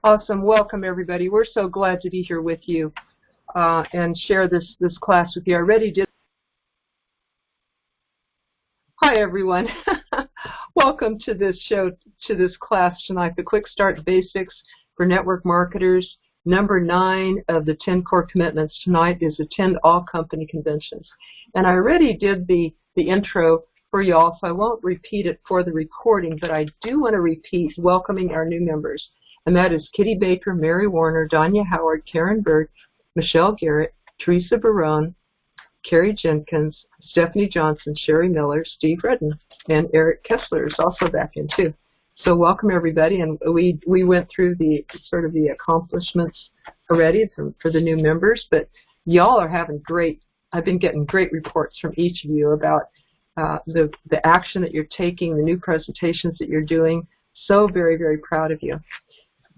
Awesome. Welcome, everybody. We're so glad to be here with you and share this class with you. I already did. Hi, everyone. Welcome to this show, to this class tonight, the Quick Start Basics for Network Marketers. Number 9 of the 10 core commitments tonight is attend all company conventions. And I already did the intro for y'all, so I won't repeat it for the recording, but I do want to repeat welcoming our new members. And that is Kitty Baker, Mary Warner, Danya Howard, Karen Berg, Michelle Garrett, Teresa Barone, Carrie Jenkins, Stephanie Johnson, Sherry Miller, Steve Redden, and Eric Kessler is also back in too. So welcome everybody, and we went through the sort of the accomplishments already for the new members, but y'all are having great, I've been getting great reports from each of you about the action that you're taking, the new presentations that you're doing. So very, very proud of you.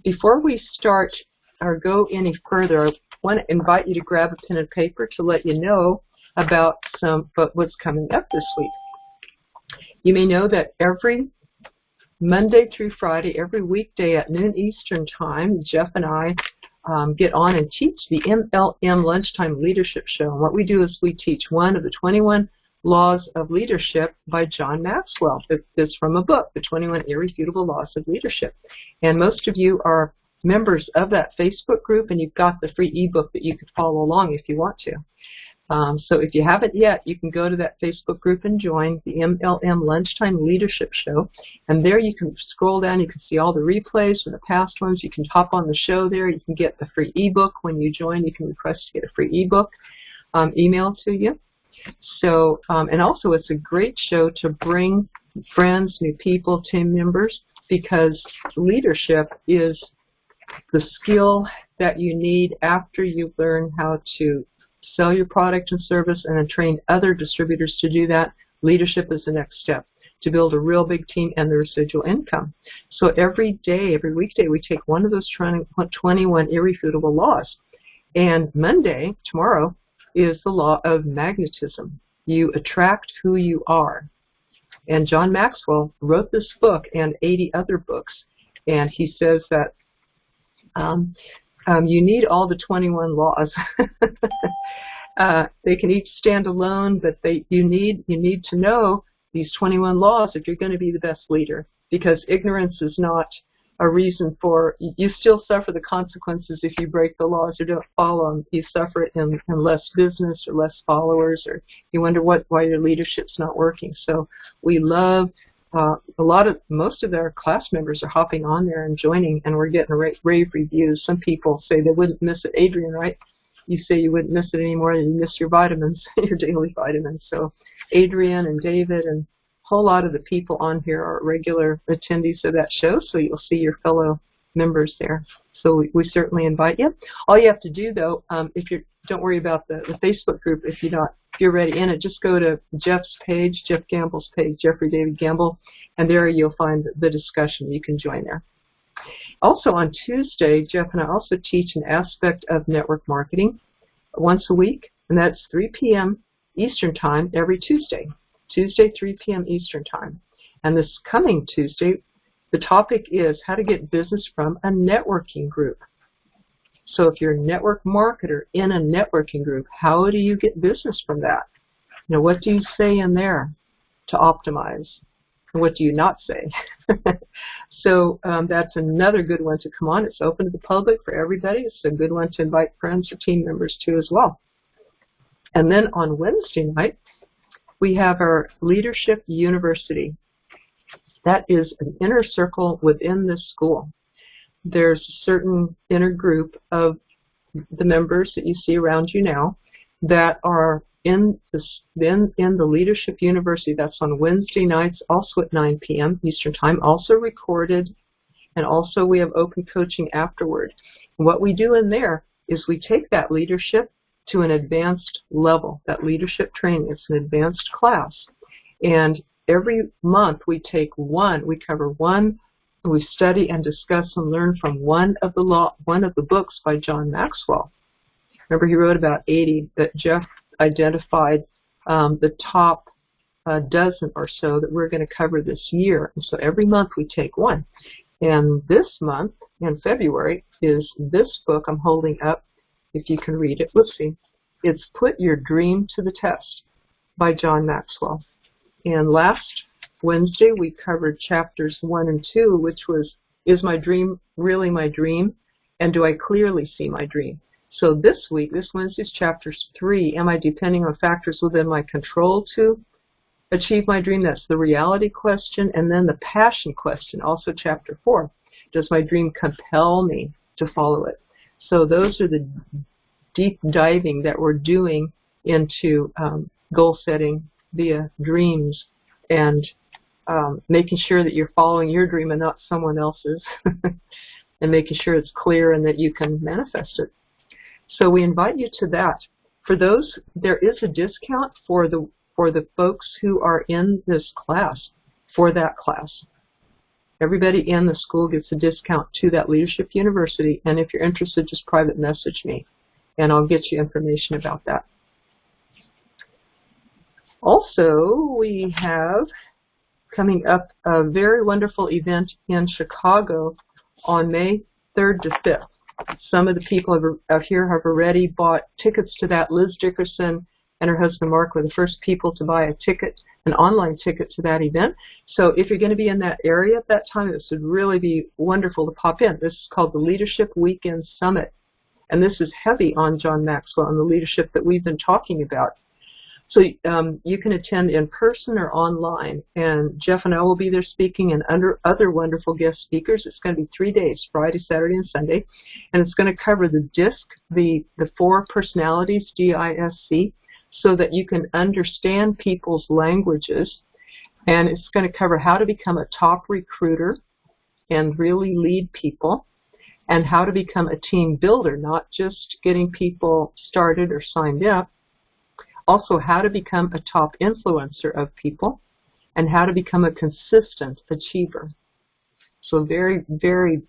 Before we start or go any further, I want to invite you to grab a pen and paper to let you know about what's coming up this week. You may know that every Monday through Friday, every weekday at noon Eastern Time, Jeff and I get on and teach the MLM Lunchtime Leadership Show. And what we do is we teach one of the 21 Laws of Leadership by John Maxwell. It's from a book, The 21 Irrefutable Laws of Leadership. And most of you are members of that Facebook group, and you've got the free ebook that you could follow along if you want to. So if you haven't yet, you can go to that Facebook group and join the MLM Lunchtime Leadership Show. And there you can scroll down, you can see all the replays from the past ones. You can hop on the show there. You can get the free ebook. When you join, you can request to get a free ebook emailed to you. So, and also it's a great show to bring friends, new people, team members, because leadership is the skill that you need after you learn how to sell your product and service and then train other distributors to do that. Leadership is the next step to build a real big team and the residual income. So every day, every weekday, we take one of those 21 irrefutable laws. And Monday, tomorrow, is the law of magnetism. You attract who you are. And John Maxwell wrote this book and 80 other books, and he says that you need all the 21 laws. They can each stand alone, but you need to know these 21 laws if you're going to be the best leader, because ignorance is not a reason for, you still suffer the consequences if you break the laws or don't follow them. You suffer it in less business or less followers, or you wonder why your leadership's not working. So we love, most of our class members are hopping on there and joining, and we're getting rave reviews. Some people say they wouldn't miss it. Adrian, right? You say you wouldn't miss it anymore than you miss your vitamins, your daily vitamins. So Adrian and David and a whole lot of the people on here are regular attendees of that show, so you'll see your fellow members there. So we certainly invite you. All you have to do, though, don't worry about the Facebook group if you're already in it. Just go to Jeff's page, Jeff Gamble's page, Jeffrey David Gamble, and there you'll find the discussion. You can join there. Also on Tuesday, Jeff and I also teach an aspect of network marketing once a week, and that's 3 p.m. Eastern Time every Tuesday. Tuesday, 3 p.m. Eastern Time. And this coming Tuesday, the topic is how to get business from a networking group. So if you're a network marketer in a networking group, how do you get business from that? You know, what do you say in there to optimize? And what do you not say? So that's another good one to come on. It's open to the public for everybody. It's a good one to invite friends or team members to as well. And then on Wednesday night, we have our Leadership University. That is an inner circle within this school. There's a certain inner group of the members that you see around you now that are in the Leadership University. That's on Wednesday nights, also at 9 p.m. Eastern Time, also recorded, and also we have open coaching afterward. And what we do in there is we take that leadership to an advanced level. That leadership training, it's an advanced class. And every month we cover one, we study and discuss and learn from one of the books by John Maxwell. Remember, he wrote about 80 that Jeff identified the top dozen or so that we're going to cover this year. And so every month we take one. And this month in February is this book I'm holding up, if you can read it. Let's see. It's Put Your Dream to the Test by John Maxwell. And last Wednesday we covered chapters 1 and 2, which was, is my dream really my dream? And do I clearly see my dream? So this week, this Wednesday's chapters 3, am I depending on factors within my control to achieve my dream? That's the reality question. And then the passion question, also chapter 4. Does my dream compel me to follow it? So those are the deep diving that we're doing into goal setting via dreams and making sure that you're following your dream and not someone else's and making sure it's clear and that you can manifest it. So we invite you to that. For those, there is a discount for the folks who are in this class, for that class. Everybody in the school gets a discount to that Leadership University, and if you're interested, just private message me, and I'll get you information about that. Also, we have coming up a very wonderful event in Chicago on May 3rd to 5th. Some of the people out here have already bought tickets to that. Liz Dickerson and her husband Mark were the first people to buy a ticket, an online ticket to that event. So if you're going to be in that area at that time, this would really be wonderful to pop in. This is called the Leadership Weekend Summit. And this is heavy on John Maxwell and the leadership that we've been talking about. So you can attend in person or online. And Jeff and I will be there speaking and other wonderful guest speakers. It's going to be 3 days, Friday, Saturday, and Sunday. And it's going to cover the DISC, the 4 personalities, D-I-S-C, so that you can understand people's languages. And it's going to cover how to become a top recruiter and really lead people, and how to become a team builder, not just getting people started or signed up. Also, how to become a top influencer of people, and how to become a consistent achiever. So very, very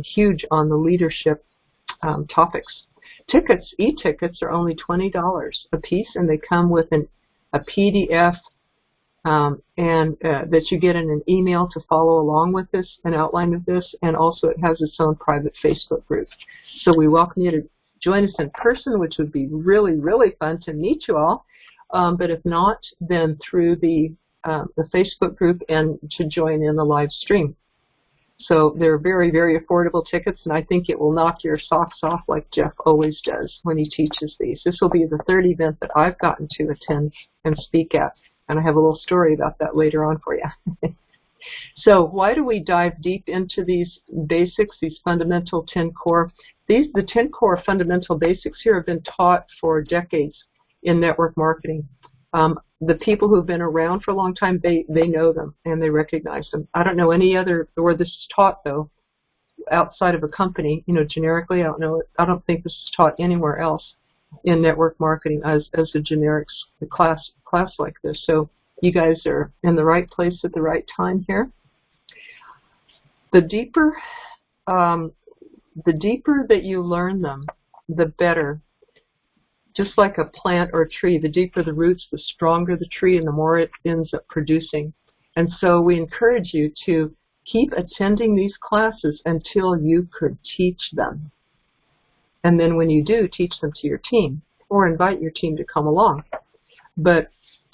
huge on the leadership topics. Tickets, e-tickets, are only $20 a piece, and they come with a PDF that you get in an email to follow along with this, an outline of this, and also it has its own private Facebook group. So we welcome you to join us in person, which would be really, really fun to meet you all. But if not, then through the Facebook group and to join in the live stream. So they're very, very affordable tickets, and I think it will knock your socks off like Jeff always does when he teaches these. This will be the 3rd event that I've gotten to attend and speak at, and I have a little story about that later on for you. So why do we dive deep into these basics, these fundamental 10 core? The 10 core fundamental basics here have been taught for decades in network marketing. The people who've been around for a long time, they know them and they recognize them. I don't know any other where this is taught, though, outside of a company, generically. I don't think this is taught anywhere else in network marketing as a generic class like this. So you guys are in the right place at the right time here. The deeper that you learn them, the better. Just like a plant or a tree, the deeper the roots, the stronger the tree, and the more it ends up producing. And so we encourage you to keep attending these classes until you could teach them. And then when you do, teach them to your team or invite your team to come along. But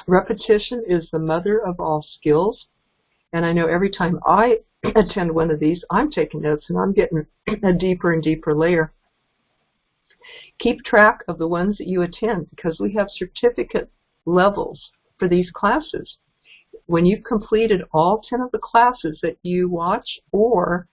repetition is the mother of all skills. And I know every time I attend one of these, I'm taking notes and I'm getting a deeper and deeper layer. Keep track of the ones that you attend, because we have certificate levels for these classes. When you've completed all 10 of the classes that you watch or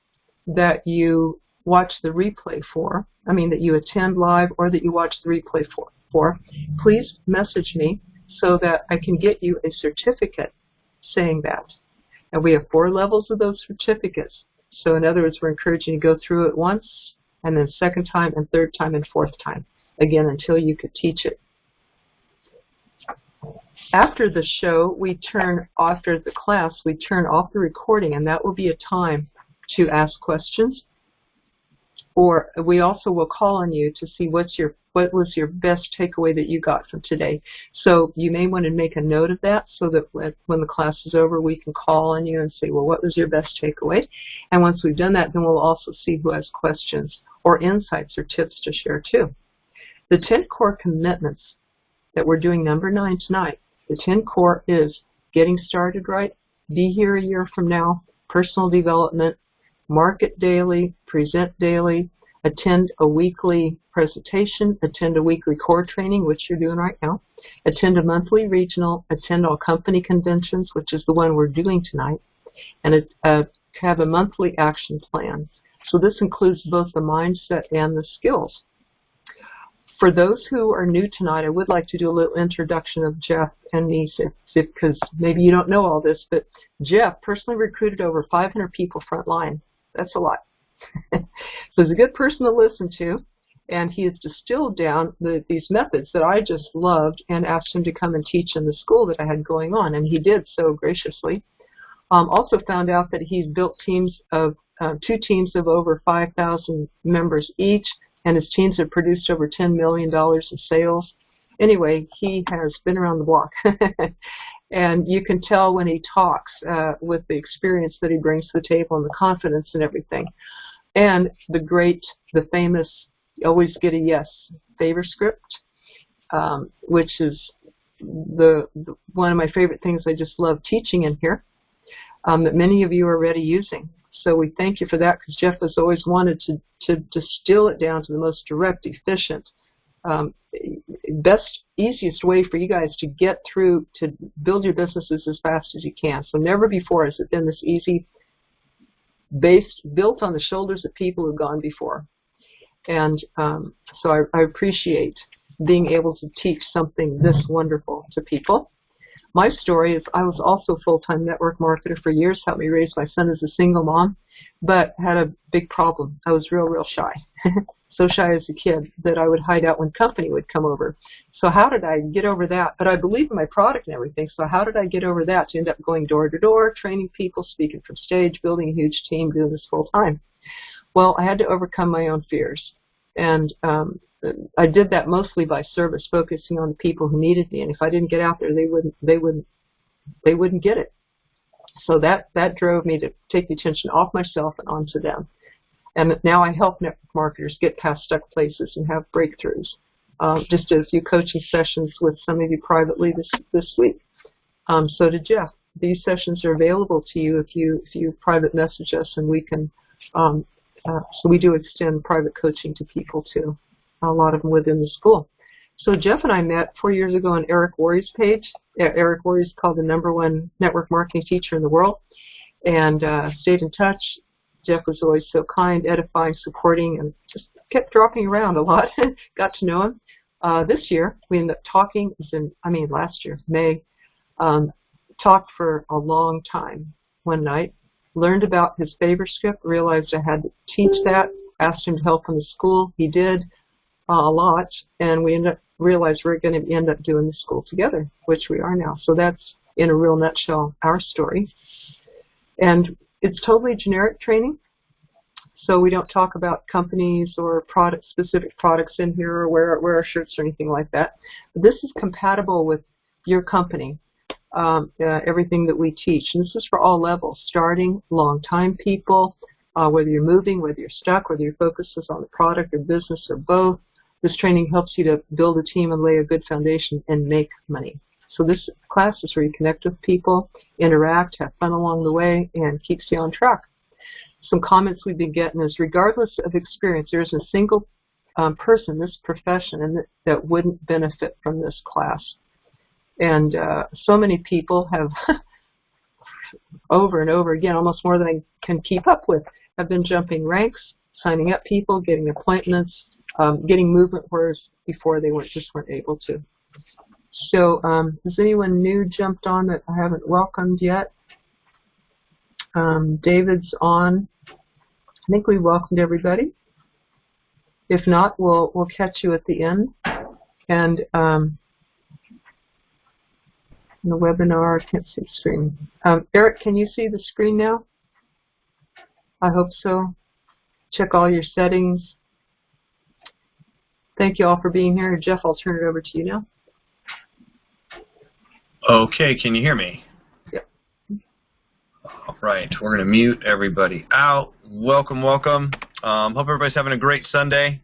that you watch the replay for, that you attend live or that you watch the replay for, please message me so that I can get you a certificate saying that. And we have 4 levels of those certificates. So in other words, we're encouraging you to go through it once, and then 2nd time, and 3rd time, and 4th time, again, until you could teach it. After the show, after the class, we turn off the recording, and that will be a time to ask questions Or we also will call on you to see what was your best takeaway that you got from today. So you may want to make a note of that so that when the class is over, we can call on you and say, well, what was your best takeaway? And once we've done that, then we'll also see who has questions or insights or tips to share too. The 10 core commitments that we're doing number 9 tonight, the 10 core is getting started right, be here a year from now, personal development, market daily, present daily, attend a weekly presentation, attend a weekly core training, which you're doing right now, attend a monthly regional, attend all company conventions, which is the one we're doing tonight, and have a monthly action plan. So this includes both the mindset and the skills. For those who are new tonight, I would like to do a little introduction of Jeff and me, because maybe you don't know all this, but Jeff personally recruited over 500 people frontline. That's a lot. So he's a good person to listen to, and he has distilled down these methods that I just loved and asked him to come and teach in the school that I had going on, and he did so graciously. Also found out that he's built teams of 2 teams of over 5,000 members each, and his teams have produced over $10 million in sales. Anyway, he has been around the block. And you can tell when he talks with the experience that he brings to the table and the confidence and everything. And the famous, always get a yes favor script, which is one of my favorite things I just love teaching in here, that many of you are already using. So we thank you for that, because Jeff has always wanted to distill it down to the most direct, efficient, best, easiest way for you guys to get through, to build your businesses as fast as you can. So never before has it been this easy, built on the shoulders of people who've gone before. And so I appreciate being able to teach something this wonderful to people. My story is I was also a full-time network marketer for years, helped me raise my son as a single mom, but had a big problem. I was real shy. So shy as a kid that I would hide out when company would come over. So how did I get over that? But I believe in my product and everything, so how did I get over that to end up going door to door, training people, speaking from stage, building a huge team, doing this full time? Well, I had to overcome my own fears. And I did that mostly by service, focusing on the people who needed me. And if I didn't get out there, they wouldn't get it. So that drove me to take the attention off myself and onto them. And now I help network marketers get past stuck places and have breakthroughs. Just did a few coaching sessions with some of you privately this week. So did Jeff. These sessions are available to you if you private message us, and we can. So we do extend private coaching to people too. A lot of them within the school. So Jeff and I met 4 years ago on Eric Worre's page. Eric Worre is called the #1 network marketing teacher in the world, and stayed in touch. Jeff was always so kind, edifying, supporting, and just kept dropping around a lot. Got to know him. This year, we ended up talking, last year, May, talked for a long time one night, learned about his favor script, realized I had to teach that, asked him to help in the school. He did a lot, and we realized we're going to end up doing the school together, which we are now. So that's, in a real nutshell, our story. And it's totally generic training, so we don't talk about companies or specific products in here, or wear our shirts or anything like that. But this is compatible with your company, everything that we teach. And this is for all levels, starting, long-time people, whether you're moving, whether you're stuck, whether your focus is on the product or business or both. This training helps you to build a team and lay a good foundation and make money. So this class is where you connect with people, interact, have fun along the way, and keeps you on track. Some comments we've been getting is, regardless of experience, there isn't a single person, this profession, and that wouldn't benefit from this class. And so many people have, over and over again, almost more than I can keep up with, have been jumping ranks, signing up people, getting appointments, getting movement whereas before they just weren't able to. So has anyone new jumped on that I haven't welcomed yet? David's on. I think we welcomed everybody. If not, we'll catch you at the end. And in the webinar, I can't see the screen. Eric, can you see the screen now? I hope so. check all your settings. Thank you all for being here. Jeff, I'll turn it over to you now. Okay, can you hear me? Yep. All right, we're going to mute everybody out. Welcome, welcome. Hope everybody's having a great Sunday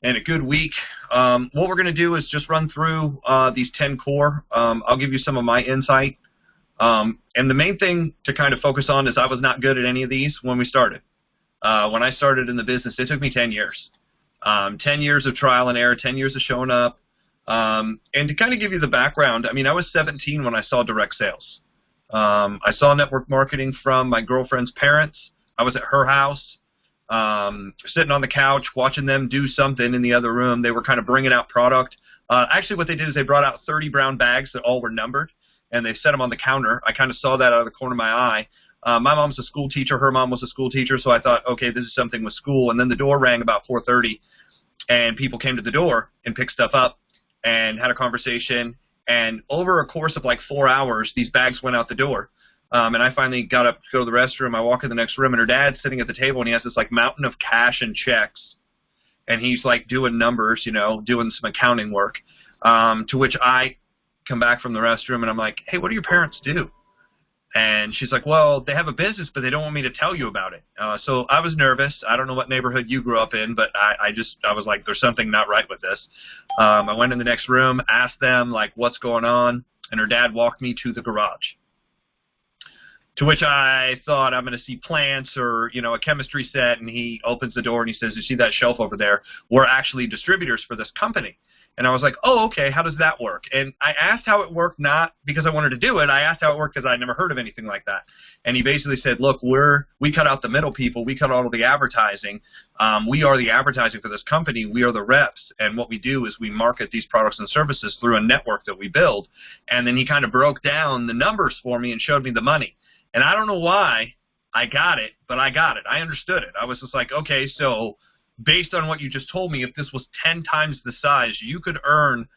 and a good week. What we're going to do is just run through these 10 core. I'll give you some of my insight. And the main thing to kind of focus on is I was not good at any of these when we started. When I started in the business, it took me 10 years. 10 years of trial and error, 10 years of showing up. And to kind of give you the background, I mean, I was 17 when I saw direct sales. I saw network marketing from my girlfriend's parents. I was at her house, sitting on the couch, watching them do something in the other room. They were kind of bringing out product. Actually, what they did is they brought out 30 brown bags that all were numbered, and they set them on the counter. I kind of saw that out of the corner of my eye. My mom's a school teacher. Her mom was a school teacher, so I thought, okay, this is something with school. And then the door rang about 4:30, and people came to the door and picked stuff up and had a conversation. And over a course of like 4 hours, these bags went out the door. And I finally got up to go to the restroom. I walk in the next room, and her dad's sitting at the table, and he has this like mountain of cash and checks. And he's like doing numbers, you know, doing some accounting work. To which I come back from the restroom, and I'm like, hey, what do your parents do? And she's like, well, they have a business, but they don't want me to tell you about it. So I was nervous. I don't know what neighborhood you grew up in, but I was like, there's something not right with this. I went in the next room, asked them, like, what's going on? And her dad walked me to the garage. To which I thought I'm going to see plants or, you know, a chemistry set, and he opens the door and he says, you see that shelf over there? We're actually distributors for this company. And I was like, oh, okay, how does that work? And I asked how it worked, not because I wanted to do it. I asked how it worked because I'd never heard of anything like that. And he basically said, look, we cut out the middle people. We cut out all the advertising. We are the advertising for this company. We are the reps. And what we do is we market these products and services through a network that we build. And then he kind of broke down the numbers for me and showed me the money. And I don't know why I got it, but I got it. I understood it. I was just like, okay, so based on what you just told me, if this was 10 times the size, you could earn,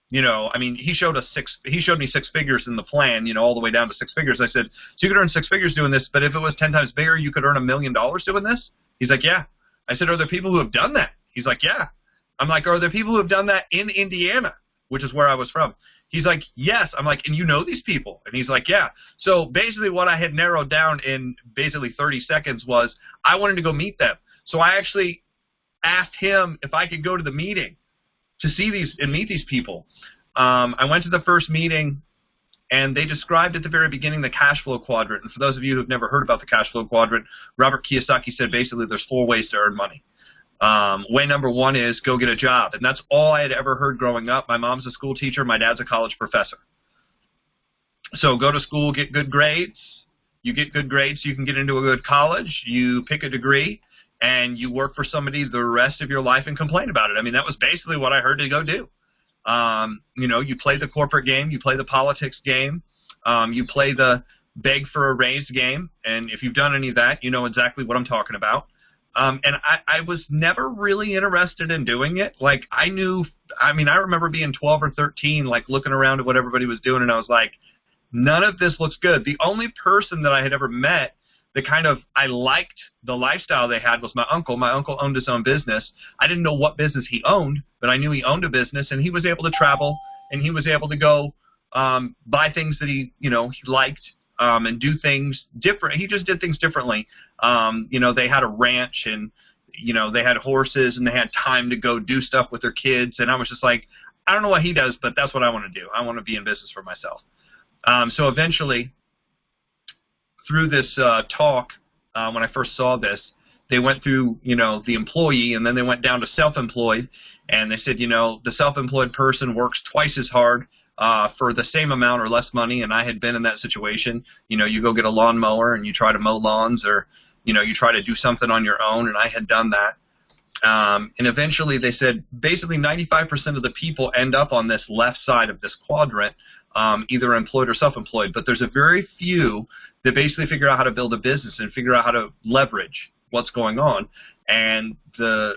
you know, I mean, he showed me 6 figures in the plan, you know, all the way down to 6 figures. I said, so you could earn 6 figures doing this, but if it was 10 times bigger, you could earn $1 million doing this? He's like, yeah. I said, are there people who have done that? He's like, yeah. I'm like, are there people who have done that in Indiana, which is where I was from? He's like, yes. I'm like, and you know these people? And he's like, yeah. So basically what I had narrowed down in basically 30 seconds was I wanted to go meet them. So I actually asked him if I could go to the meeting to see these and meet these people. I went to the first meeting, and they described at the very beginning the cash flow quadrant. And for those of you who have never heard about the cash flow quadrant, Robert Kiyosaki said basically there's 4 ways to earn money. Way number 1 is go get a job. And that's all I had ever heard growing up. My mom's a school teacher. My dad's a college professor. So go to school, get good grades. You get good grades so you can get into a good college. You pick a degree, and you work for somebody the rest of your life and complain about it. I mean, that was basically what I heard to go do. You know, you play the corporate game. You play the politics game. You play the beg for a raise game. And if you've done any of that, you know exactly what I'm talking about. And I was never really interested in doing it. Like, I remember being 12 or 13, like, looking around at what everybody was doing, and I was like, none of this looks good. The only person that I had ever met that kind of I liked the lifestyle they had was my uncle. My uncle owned his own business. I didn't know what business he owned, but I knew he owned a business, and he was able to travel, and he was able to go buy things that he liked. And do things different. He just did things differently. You know, they had a ranch, and, you know, they had horses, and they had time to go do stuff with their kids. And I was just like, I don't know what he does, but that's what I want to do. I want to be in business for myself. So eventually, through this talk, when I first saw this, they went through, you know, the employee, and then they went down to self-employed. And they said, you know, the self-employed person works twice as hard for the same amount or less money, and I had been in that situation. You know, you go get a lawnmower and you try to mow lawns, or, you know, you try to do something on your own, and I had done that. And eventually they said basically 95% of the people end up on this left side of this quadrant, either employed or self-employed, but there's a very few that basically figure out how to build a business and figure out how to leverage what's going on. And the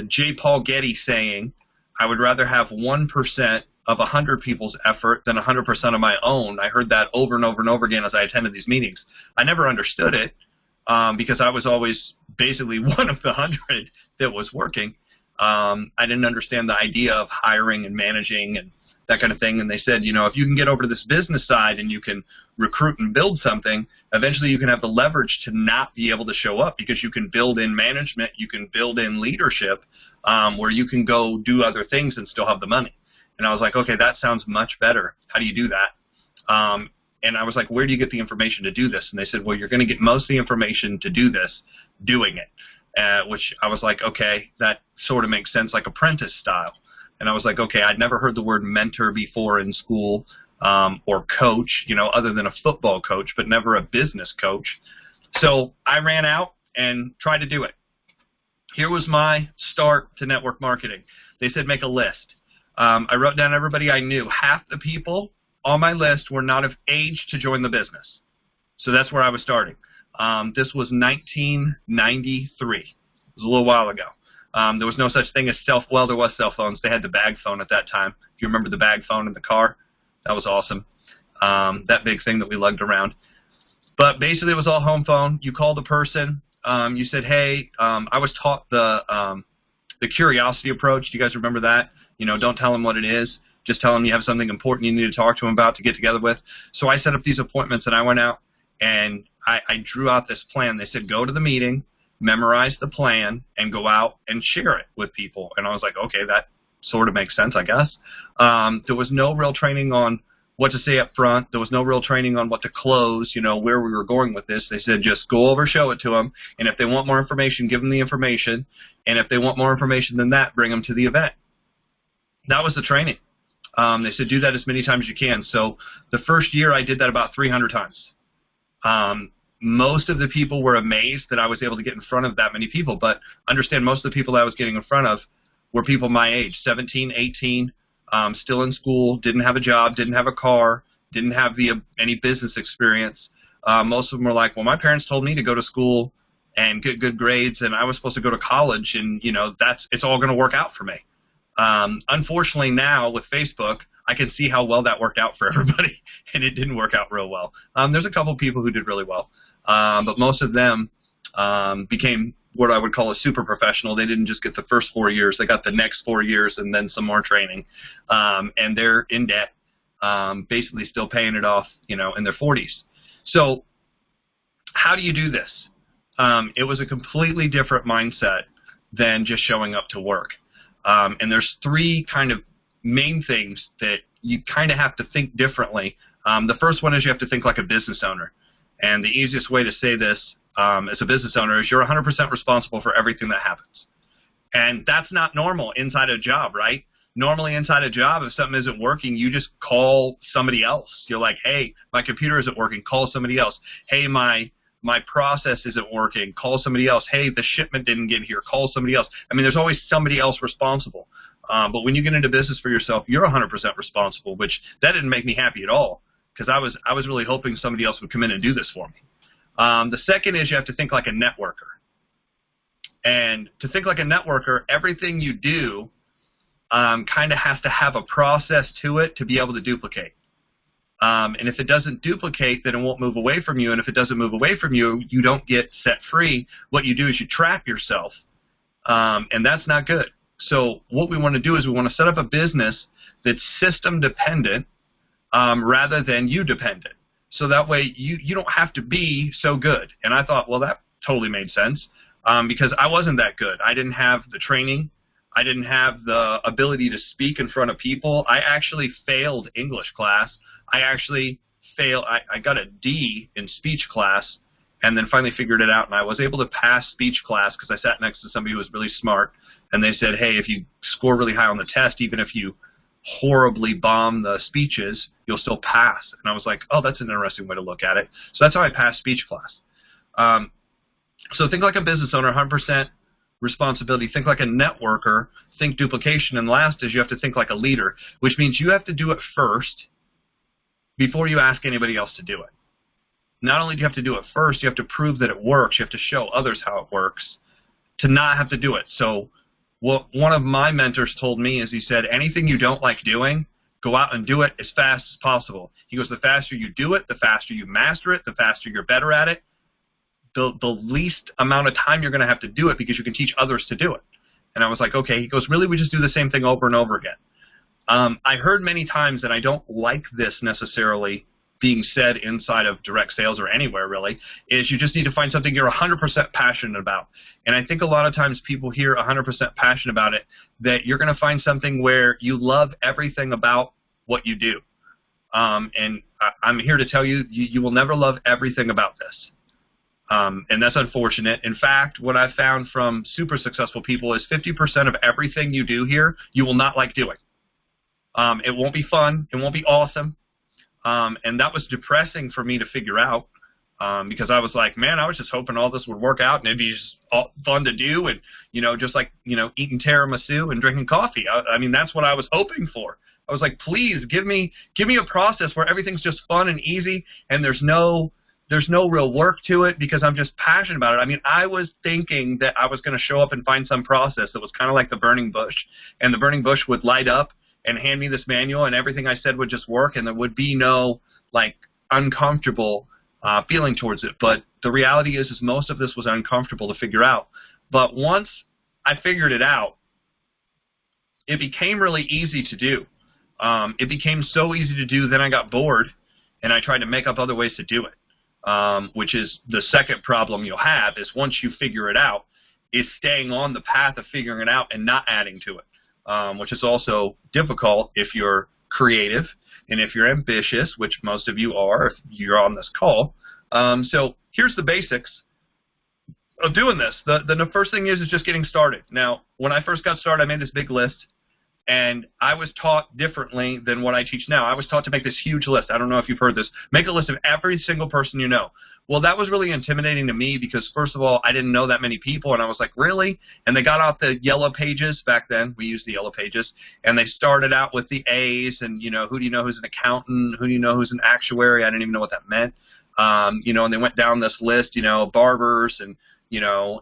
J. Paul Getty saying, I would rather have 1% of 100 people's effort than 100% of my own. I heard that over and over and over again as I attended these meetings. I never understood it. because I was always basically one of the 100 that was working. I didn't understand the idea of hiring and managing and that kind of thing. And they said, you know, if you can get over to this business side and you can recruit and build something, eventually you can have the leverage to not be able to show up, because you can build in management, you can build in leadership, where you can go do other things and still have the money. And I was like, okay, that sounds much better. How do you do that? And I was like, where do you get the information to do this? And they said, well, you're going to get most of the information to do this doing it, which I was like, okay, that sort of makes sense, like apprentice style. And I was like, okay, I'd never heard the word mentor before in school, or coach, you know, other than a football coach, but never a business coach. So I ran out and tried to do it. Here was my start to network marketing. They said make a list. I wrote down everybody I knew. Half the people on my list were not of age to join the business. So that's where I was starting. This was 1993. It was a little while ago. There was no such thing as there was cell phones. They had the bag phone at that time. If you remember the bag phone in the car, that was awesome. That big thing that we lugged around. But basically it was all home phone. You called the person. You said, hey, I was taught the curiosity approach. Do you guys remember that? You know, don't tell them what it is. Just tell them you have something important you need to talk to them about, to get together with. So I set up these appointments, and I went out and I drew out this plan. They said, go to the meeting, memorize the plan, and go out and share it with people. And I was like, okay, that sort of makes sense, I guess. There was no real training on what to say up front. There was no real training on what to close, you know, where we were going with this. They said, just go over, show it to them. And if they want more information, give them the information. And if they want more information than that, bring them to the event. That was the training. They said, do that as many times as you can. So the first year I did that about 300 times. Most of the people were amazed that I was able to get in front of that many people, but understand most of the people that I was getting in front of were people my age, 17, 18, still in school, didn't have a job, didn't have a car, didn't have any business experience. Most of them were like, well, my parents told me to go to school and get good grades, and I was supposed to go to college, and, you know, it's all going to work out for me. Unfortunately now with Facebook, I can see how well that worked out for everybody, and it didn't work out real well. There's a couple people who did really well, but most of them became what I would call a super professional. They didn't just get the first 4 years. They got the next 4 years and then some more training, and they're in debt, basically still paying it off, you know, in their 40s. So how do you do this? It was a completely different mindset than just showing up to work. And there's three kind of main things that you kind of have to think differently. The first one is you have to think like a business owner. And the easiest way to say this as a business owner is you're 100% responsible for everything that happens. And that's not normal inside a job, right? Normally inside a job, if something isn't working, you just call somebody else. You're like, hey, my computer isn't working, call somebody else. Hey, my process isn't working, call somebody else. Hey, the shipment didn't get here, call somebody else. I mean, there's always somebody else responsible. But when you get into business for yourself, you're 100% responsible, which that didn't make me happy at all, because I was really hoping somebody else would come in and do this for me. The second is you have to think like a networker. And to think like a networker, everything you do kind of has to have a process to it to be able to duplicate. And if it doesn't duplicate, then it won't move away from you. And if it doesn't move away from you, you don't get set free. What you do is you trap yourself, and that's not good. So what we want to do is we want to set up a business that's system dependent rather than you dependent. So that way you don't have to be so good. And I thought, well, that totally made sense because I wasn't that good. I didn't have the training. I didn't have the ability to speak in front of people. I actually failed English class. I actually failed. I got a D in speech class and then finally figured it out. And I was able to pass speech class because I sat next to somebody who was really smart. And they said, hey, if you score really high on the test, even if you horribly bomb the speeches, you'll still pass. And I was like, oh, that's an interesting way to look at it. So that's how I passed speech class. So think like a business owner, 100% responsibility. Think like a networker. Think duplication. And last is you have to think like a leader, which means you have to do it first before you ask anybody else to do it. Not only do you have to do it first, you have to prove that it works. You have to show others how it works to not have to do it. So what one of my mentors told me is he said, anything you don't like doing, go out and do it as fast as possible. He goes, the faster you do it, the faster you master it, the faster you're better at it, the least amount of time you're going to have to do it because you can teach others to do it. And I was like, okay. He goes, really? We just do the same thing over and over again. I heard many times, and I don't like this necessarily being said inside of direct sales or anywhere really, is you just need to find something you're 100% passionate about. And I think a lot of times people hear 100% passionate about it, that you're going to find something where you love everything about what you do. And I'm here to tell you, you will never love everything about this. And that's unfortunate. In fact, what I've found from super successful people is 50% of everything you do here, you will not like doing. It won't be fun. It won't be awesome. And that was depressing for me to figure out, because I was like, man, I was just hoping all this would work out and it'd be just fun to do, and, just like, eating tiramisu and drinking coffee. I mean, that's what I was hoping for. I was like, please give me a process where everything's just fun and easy and there's no real work to it because I'm just passionate about it. I mean, I was thinking that I was going to show up and find some process that was kind of like the burning bush, and the burning bush would light up and hand me this manual and everything I said would just work and there would be no, like, uncomfortable feeling towards it. But the reality is most of this was uncomfortable to figure out. But once I figured it out, it became really easy to do. It became so easy to do, then I got bored and I tried to make up other ways to do it, which is the second problem you'll have, is once you figure it out, is staying on the path of figuring it out and not adding to it, which is also difficult if you're creative and if you're ambitious, which most of you are if you're on this call. So here's the basics of doing this. The first thing is just getting started. Now, when I first got started, I made this big list. And I was taught differently than what I teach now. I was taught to make this huge list. I don't know if you've heard this. Make a list of every single person you know. Well, that was really intimidating to me because, first of all, I didn't know that many people. And I was like, really? And they got out the yellow pages back then. We used the yellow pages. And they started out with the A's and, who do you know who's an accountant? Who do you know who's an actuary? I didn't even know what that meant. And they went down this list, barbers and,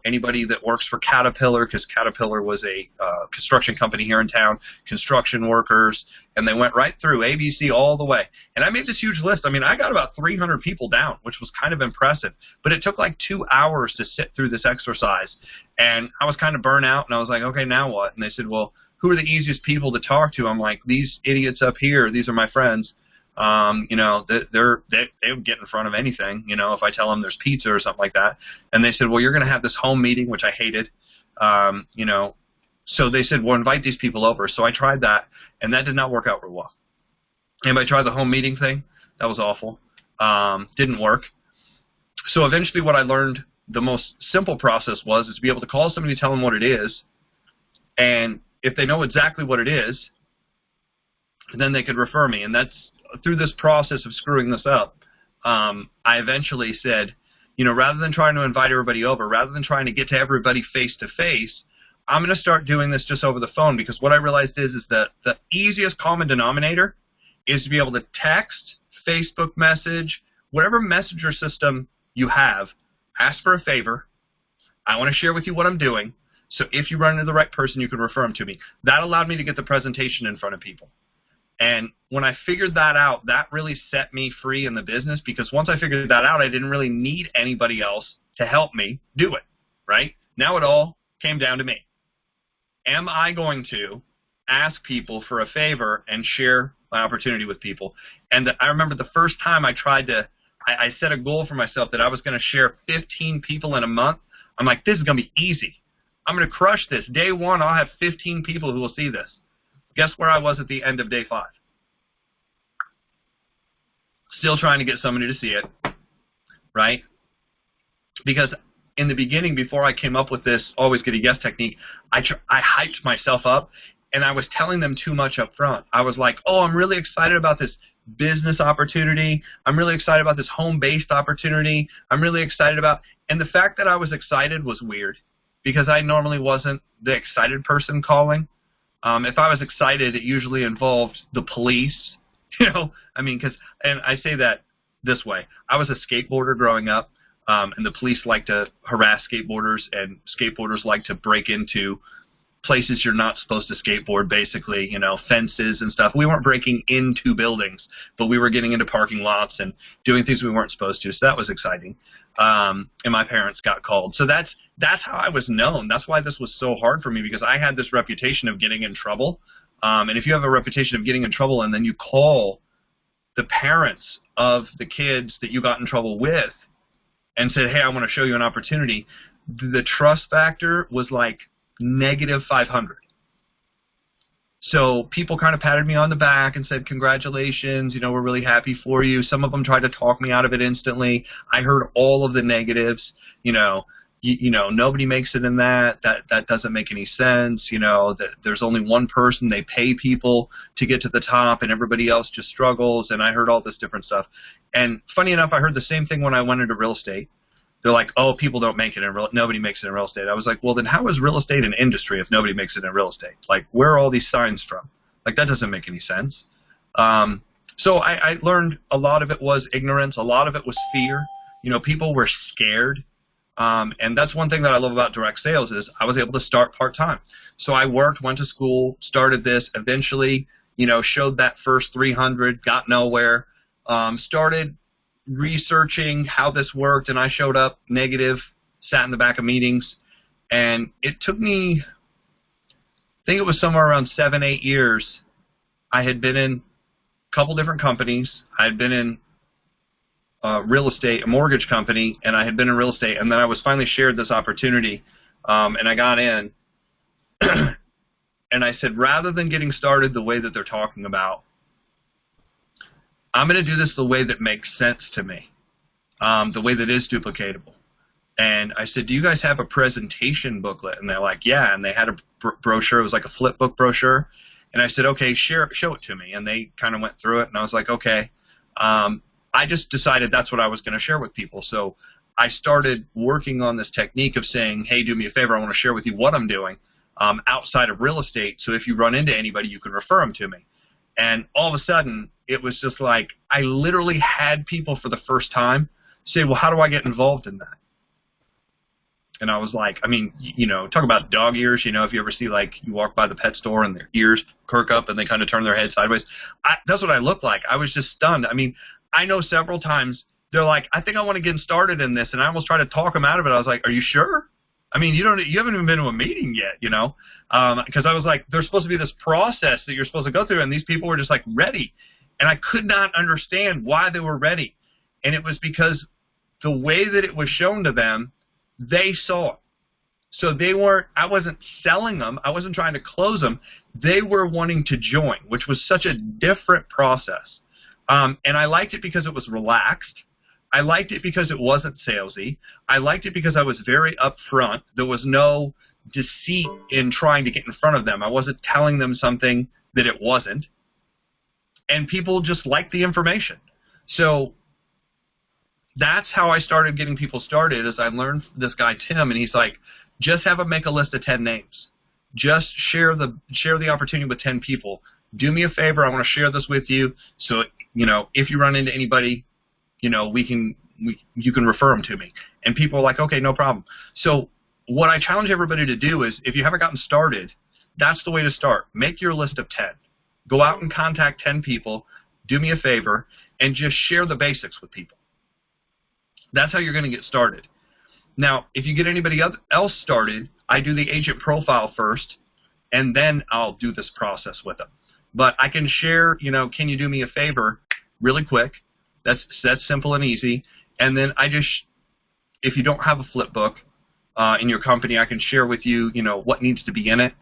anybody that works for Caterpillar, because Caterpillar was a construction company here in town, construction workers, and they went right through ABC all the way. And I made this huge list. I mean, I got about 300 people down, which was kind of impressive. But it took like 2 hours to sit through this exercise. And I was kind of burnt out, and I was like, okay, now what? And they said, well, who are the easiest people to talk to? I'm like, these idiots up here, these are my friends. They would get in front of anything, if I tell them there's pizza or something like that. And they said, well, you're going to have this home meeting, which I hated, So they said, well, invite these people over. So I tried that, and that did not work out real well. Anybody try the home meeting thing? That was awful. Didn't work. So eventually what I learned, the most simple process is to be able to call somebody and tell them what it is. And if they know exactly what it is, then they could refer me. And that's through this process of screwing this up. I eventually said, rather than trying to invite everybody over, rather than trying to get to everybody face to face, I'm going to start doing this just over the phone, because what I realized is that the easiest common denominator is to be able to text, Facebook message, whatever messenger system you have, ask for a favor. I want to share with you what I'm doing. So if you run into the right person, you can refer them to me. That allowed me to get the presentation in front of people. And when I figured that out, that really set me free in the business, because once I figured that out, I didn't really need anybody else to help me do it, right? Now it all came down to me. Am I going to ask people for a favor and share my opportunity with people? And I remember the first time I I set a goal for myself that I was going to share 15 people in a month. I'm like, this is going to be easy. I'm going to crush this. Day one, I'll have 15 people who will see this. Guess where I was at the end of day 5? Still trying to get somebody to see it, right? Because in the beginning, before I came up with this always get a yes technique, I hyped myself up, and I was telling them too much up front. I was like, oh, I'm really excited about this business opportunity. I'm really excited about this home-based opportunity. I'm really excited about, and the fact that I was excited was weird, because I normally wasn't the excited person calling. If I was excited, it usually involved the police, and I say that this way. I was a skateboarder growing up, and the police like to harass skateboarders, and skateboarders like to break into places you're not supposed to skateboard, basically, fences and stuff. We weren't breaking into buildings, but we were getting into parking lots and doing things we weren't supposed to. So that was exciting. And my parents got called. So that's how I was known. That's why this was so hard for me, because I had this reputation of getting in trouble. And if you have a reputation of getting in trouble and then you call the parents of the kids that you got in trouble with and said, hey, I want to show you an opportunity, the trust factor was like negative 500. So people kind of patted me on the back and said, congratulations, we're really happy for you. Some of them tried to talk me out of it instantly. I heard all of the negatives. Nobody makes it in that doesn't make any sense. That there's only one person. They pay people to get to the top, and everybody else just struggles. And I heard all this different stuff. And funny enough, I heard the same thing when I went into real estate. They're like, oh, people don't make it in nobody makes it in real estate. I was like, well, then how is real estate an industry if nobody makes it in real estate? Like, where are all these signs from? Like, that doesn't make any sense. So I learned a lot of it was ignorance. A lot of it was fear. People were scared. And that's one thing that I love about direct sales is I was able to start part-time. So I worked, went to school, started this, eventually, showed that first 300, got nowhere, started researching how this worked, and I showed up negative, sat in the back of meetings, and it took me, I think it was somewhere around 7-8 years. I had been in a couple different companies. I had been in real estate, a mortgage company, and I had been in real estate, and then I was finally shared this opportunity, and I got in, and I said, rather than getting started the way that they're talking about, I'm going to do this the way that makes sense to me, the way that is duplicatable. And I said, do you guys have a presentation booklet? And they're like, yeah, and they had a brochure. It was like a flip book brochure. And I said, okay, show it to me. And they kind of went through it, and I was like, okay. I just decided that's what I was going to share with people. So I started working on this technique of saying, hey, do me a favor, I want to share with you what I'm doing outside of real estate, so if you run into anybody, you can refer them to me. And all of a sudden, it was just like I literally had people for the first time say, well, how do I get involved in that? And I was like, I mean, talk about dog ears. If you ever see, like, you walk by the pet store and their ears perk up and they kind of turn their head sideways. That's what I looked like. I was just stunned. I mean, I know several times they're like, I think I want to get started in this, and I almost tried to talk them out of it. I was like, are you sure? I mean, you haven't even been to a meeting yet, because I was like, there's supposed to be this process that you're supposed to go through, and these people were just like ready, and I could not understand why they were ready, and it was because the way that it was shown to them, they saw it. So I wasn't selling them, I wasn't trying to close them, they were wanting to join, which was such a different process. And I liked it because it was relaxed. I liked it because it wasn't salesy. I liked it because I was very upfront. There was no deceit in trying to get in front of them. I wasn't telling them something that it wasn't. And people just liked the information. So that's how I started getting people started, is I learned from this guy, Tim, and he's like, just have them make a list of 10 names. Just share the opportunity with 10 people. Do me a favor, I want to share this with you, so if you run into anybody, you can refer them to me. And people are like, okay, no problem. So what I challenge everybody to do is, if you haven't gotten started, that's the way to start. Make your list of 10. Go out and contact 10 people, do me a favor, and just share the basics with people. That's how you're going to get started. Now, if you get anybody else started, I do the agent profile first, and then I'll do this process with them. But I can share, can you do me a favor really quick? That's simple and easy. And then if you don't have a flip book in your company, I can share with you, what needs to be in it.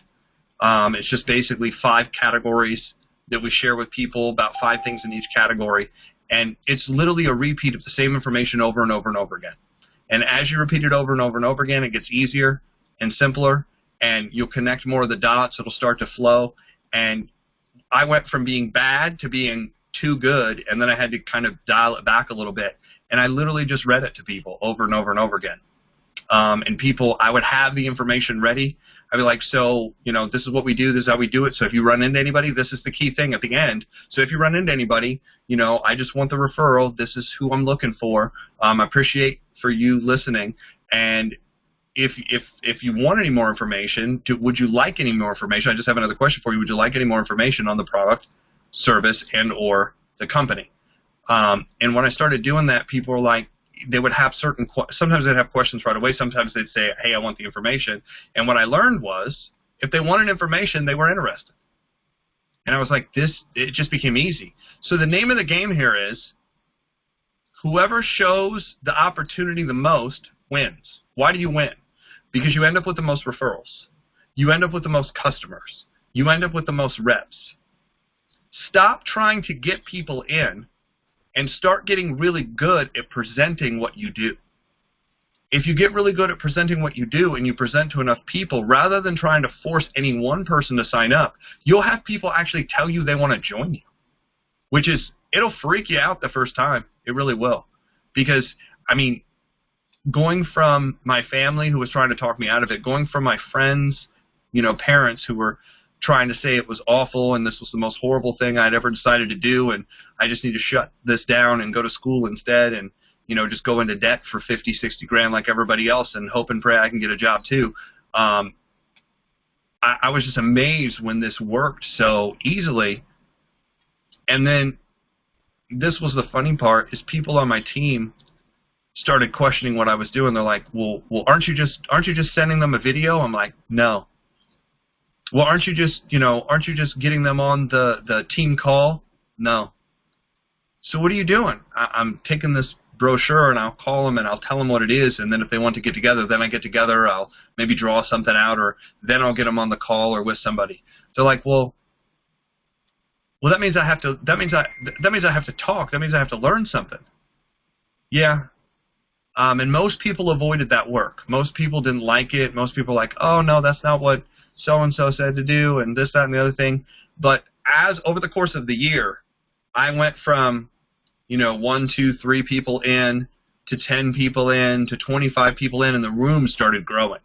It's just basically 5 categories that we share with people, about 5 things in each category. And it's literally a repeat of the same information over and over and over again. And as you repeat it over and over and over again, it gets easier and simpler, and you'll connect more of the dots. It'll start to flow. And I went from being bad to being too good, and then I had to kind of dial it back a little bit. And I literally just read it to people over and over and over again. And people, I would have the information ready. I'd be like, so, this is what we do, this is how we do it. So if you run into anybody, this is the key thing at the end. So if you run into anybody, I just want the referral. This is who I'm looking for. I appreciate for you listening. And if you want any more information, would you like any more information? I just have another question for you. Would you like any more information on the product, service, and or the company? And when I started doing that, people were like, they would have sometimes they'd have questions right away. Sometimes they'd say, hey, I want the information. And what I learned was, if they wanted information, they were interested. And I was like, it just became easy. So the name of the game here is, whoever shows the opportunity the most wins. Why do you win? Because you end up with the most referrals. You end up with the most customers. You end up with the most reps. Stop trying to get people in and start getting really good at presenting what you do. If you get really good at presenting what you do and you present to enough people, rather than trying to force any one person to sign up, you'll have people actually tell you they want to join you, which is, it'll freak you out the first time. It really will. Because, I mean, going from my family who was trying to talk me out of it, going from my friends, parents who were trying to say it was awful and this was the most horrible thing I'd ever decided to do and I just need to shut this down and go to school instead and, just go into debt for 50, 60 grand like everybody else and hope and pray I can get a job too. I was just amazed when this worked so easily. And then this was the funny part, is people on my team started questioning what I was doing. They're like, well, aren't you just sending them a video? I'm like, no. Well, aren't you just getting them on the team call? No. So what are you doing? I'm taking this brochure and I'll call them and I'll tell them what it is, and then if they want to get together, then I get together. I'll maybe draw something out, or then I'll get them on the call or with somebody. They're like, well, that means I have to. That means I have to talk. That means I have to learn something. Yeah. And most people avoided that work. Most people didn't like it. Most people were like, oh no, that's not what so-and-so said to do, and this, that, and the other thing. But as over the course of the year, I went from 1, 2, 3 people in to 10 people in to 25 people in, and the room started growing.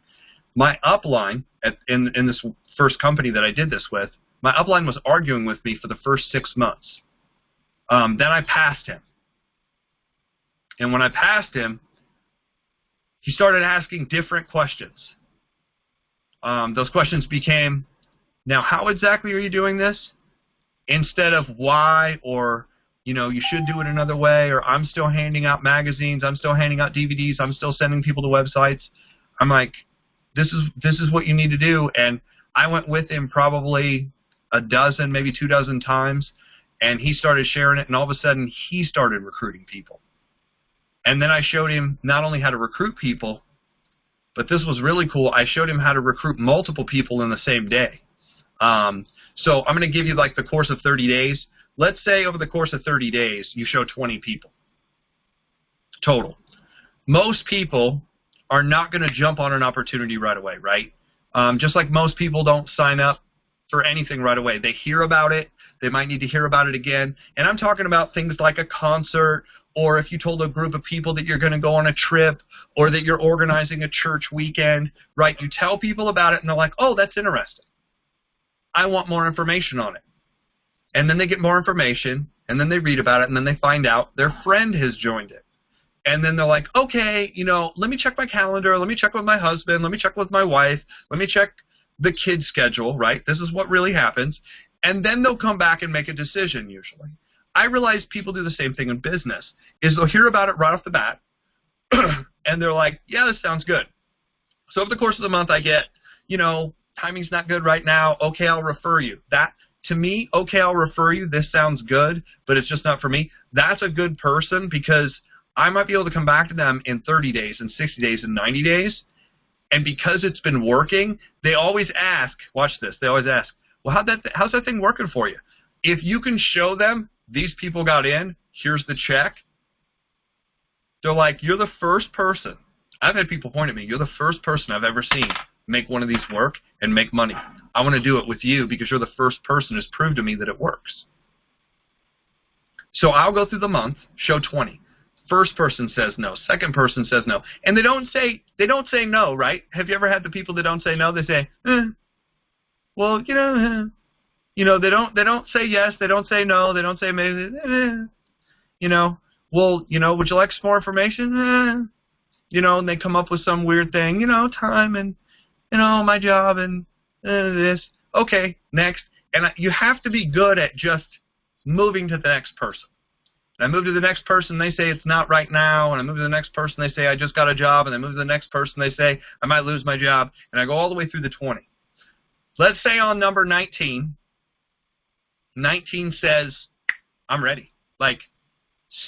My upline in this first company that I did this with, my upline was arguing with me for the first 6 months. Then I passed him. And when I passed him, he started asking different questions. Those questions became, now how exactly are you doing this? Instead of why, or you should do it another way, or I'm still handing out magazines, I'm still handing out DVDs, I'm still sending people to websites. I'm like, this is what you need to do. And I went with him probably a dozen, maybe 2 dozen times, and he started sharing it, and all of a sudden he started recruiting people. And then I showed him not only how to recruit people, but this was really cool, I showed him how to recruit multiple people in the same day. So I'm going to give you like the course of 30 days. Let's say over the course of 30 days you show 20 people total. Most people are not going to jump on an opportunity right away, right? Just like most people don't sign up for anything right away. They hear about it. They might need to hear about it again. And I'm talking about things like a concert, or if you told a group of people that you're going to go on a trip, or that you're organizing a church weekend, right? You tell people about it and they're like, oh, that's interesting. I want more information on it. And then they get more information, and then they read about it, and then they find out their friend has joined it. And then they're like, okay, let me check my calendar, let me check with my husband, let me check with my wife, let me check the kid's schedule, right? This is what really happens. And then they'll come back and make a decision usually. I realize people do the same thing in business, is they'll hear about it right off the bat, and they're like, yeah, this sounds good. So over the course of the month I get, timing's not good right now, okay, I'll refer you. That, to me, okay, I'll refer you, this sounds good, but it's just not for me. That's a good person, because I might be able to come back to them in 30 days, and 60 days, and 90 days, and because it's been working, they always ask, watch this, they always ask, well, how's that thing working for you? If you can show them these people got in, here's the check, they're like, you're the first person. I've had people point at me, you're the first person I've ever seen make one of these work and make money. I want to do it with you because you're the first person who's proved to me that it works. So I'll go through the month, show 20. First person says no. Second person says no. And they don't say no, right? Have you ever had the people that don't say no? They say, well, they don't say yes, they don't say no, they don't say maybe, well, would you like some more information? and they come up with some weird thing, time and, my job and this. Okay, next. And you have to be good at just moving to the next person. And I move to the next person, they say it's not right now. And I move to the next person, they say I just got a job. And I move to the next person, they say I might lose my job. And I go all the way through the 20. Let's say on number 19, 19 says, I'm ready. Like,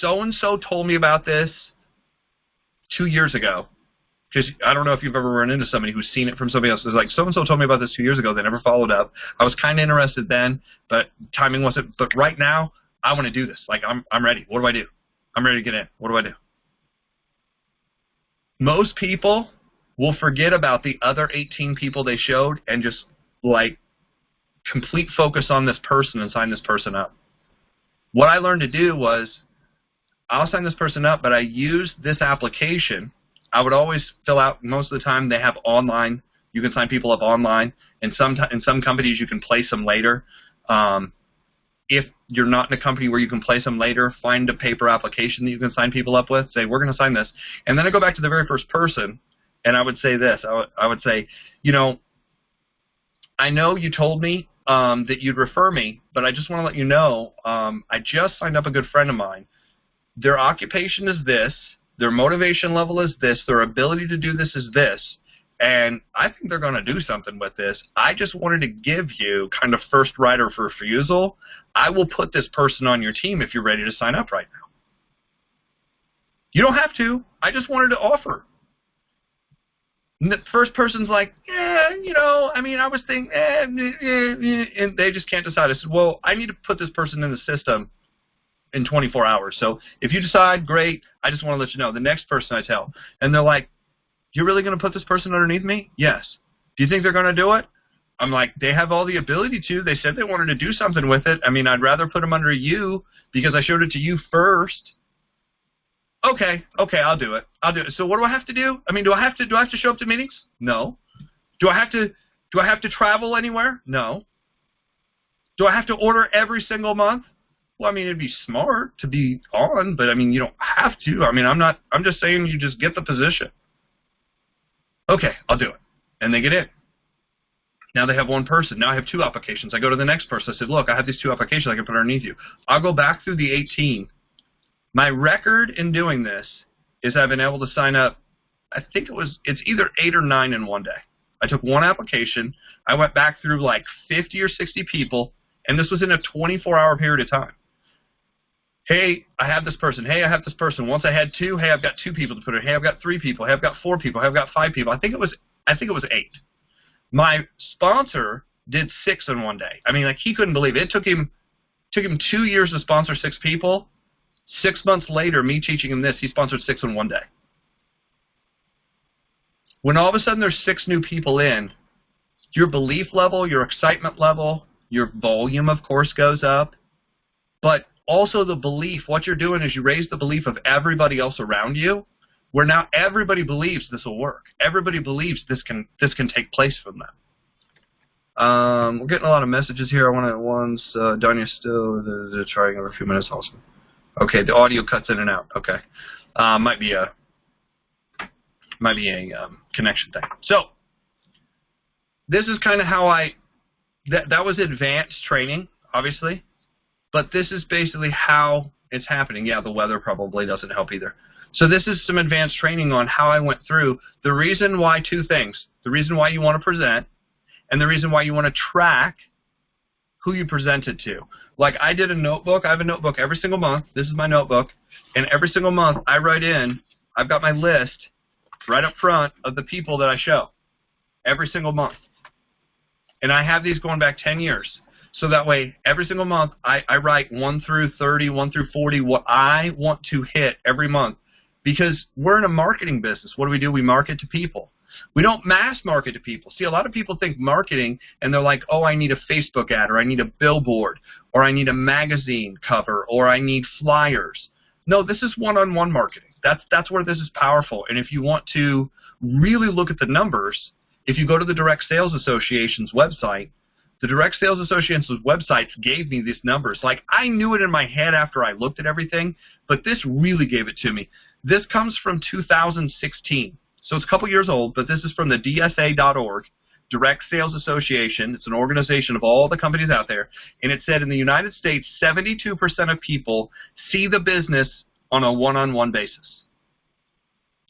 so-and-so told me about this 2 years ago. Because I don't know if you've ever run into somebody who's seen it from somebody else. It's like, so-and-so told me about this 2 years ago. They never followed up. I was kind of interested then, but timing wasn't. But right now, I want to do this. Like, I'm ready. What do I do? I'm ready to get in. What do I do? Most people will forget about the other 18 people they showed and just, like, complete focus on this person and sign this person up. What I learned to do was, I'll sign this person up, but I use this application. I would always fill out, most of the time they have online. You can sign people up online. In some companies you can place them later. If you're not in a company where you can place them later, find a paper application that you can sign people up with. Say, we're going to sign this. And then I go back to the very first person, and I would say this. I would say, I know you told me that you'd refer me, but I just want to let you know I just signed up a good friend of mine. Their occupation is this. Their motivation level is this. Their ability to do this is this. And I think they're going to do something with this. I just wanted to give you kind of first right of refusal. I will put this person on your team if you're ready to sign up right now. You don't have to. I just wanted to offer. And the first person's like, I was thinking, and they just can't decide. I said, well, I need to put this person in the system in 24 hours. So if you decide, great, I just want to let you know. The next person I tell. And they're like, you're really going to put this person underneath me? Yes. Do you think they're going to do it? I'm like, they have all the ability to. They said they wanted to do something with it. I mean, I'd rather put them under you because I showed it to you first. Okay, I'll do it. So what do I have to do? I mean, do I have to show up to meetings? No. Do I have to travel anywhere? No. Do I have to order every single month? Well, I mean, it'd be smart to be on, but I mean, you don't have to. I mean, I'm just saying you just get the position. Okay, I'll do it. And they get in. Now they have one person. Now I have 2 applications. I go to the next person. I said, look, I have these 2 applications I can put underneath you. I'll go back through the 18. My record in doing this is I've been able to sign up, I think it's either 8 or 9 in one day. I took one application. I went back through like 50 or 60 people, and this was in a 24-hour period of time. Hey, I have this person. Hey, I have this person. Once I had 2, hey, I've got 2 people to put in. Hey, I've got 3 people. Hey, I've got 4 people. Hey, I've got 5 people. I think it was 8. My sponsor did 6 in one day. I mean, like, he couldn't believe it. It took him 2 years to sponsor 6 people. 6 months later, me teaching him this, he sponsored 6 in one day. When all of a sudden there's 6 new people in, your belief level, your excitement level, your volume, of course, goes up. But also the belief, what you're doing is you raise the belief of everybody else around you, where now everybody believes this will work. Everybody believes this can take place from them. We're getting a lot of messages here. I want to once Donya's still trying over a few minutes also. Okay, the audio cuts in and out. Okay, might be a connection thing. So this is kind of how that was advanced training, obviously, but this is basically how it's happening. Yeah, the weather probably doesn't help either. So this is some advanced training on how I went through the reason why 2 things. The reason why you want to present and the reason why you want to track who you presented to. Like, I did a notebook. I have a notebook every single month. This is my notebook. And every single month I write in, I've got my list right up front of the people that I show every single month. And I have these going back 10 years. So that way, every single month, I write 1 through 30, 1 through 40, what I want to hit every month. Because we're in a marketing business. What do? We market to people. We don't mass market to people. See, a lot of people think marketing, and they're like, oh, I need a Facebook ad, or I need a billboard, or I need a magazine cover, or I need flyers. No, this is one-on-one marketing. That's where this is powerful. And if you want to really look at the numbers, if you go to the Direct Sales Association's website, the Direct Sales Association's websites gave me these numbers. Like, I knew it in my head after I looked at everything, but this really gave it to me. This comes from 2016. So it's a couple years old, but this is from the DSA.org, Direct Sales Association. It's an organization of all the companies out there. And it said in the United States, 72% of people see the business on a one-on-one basis.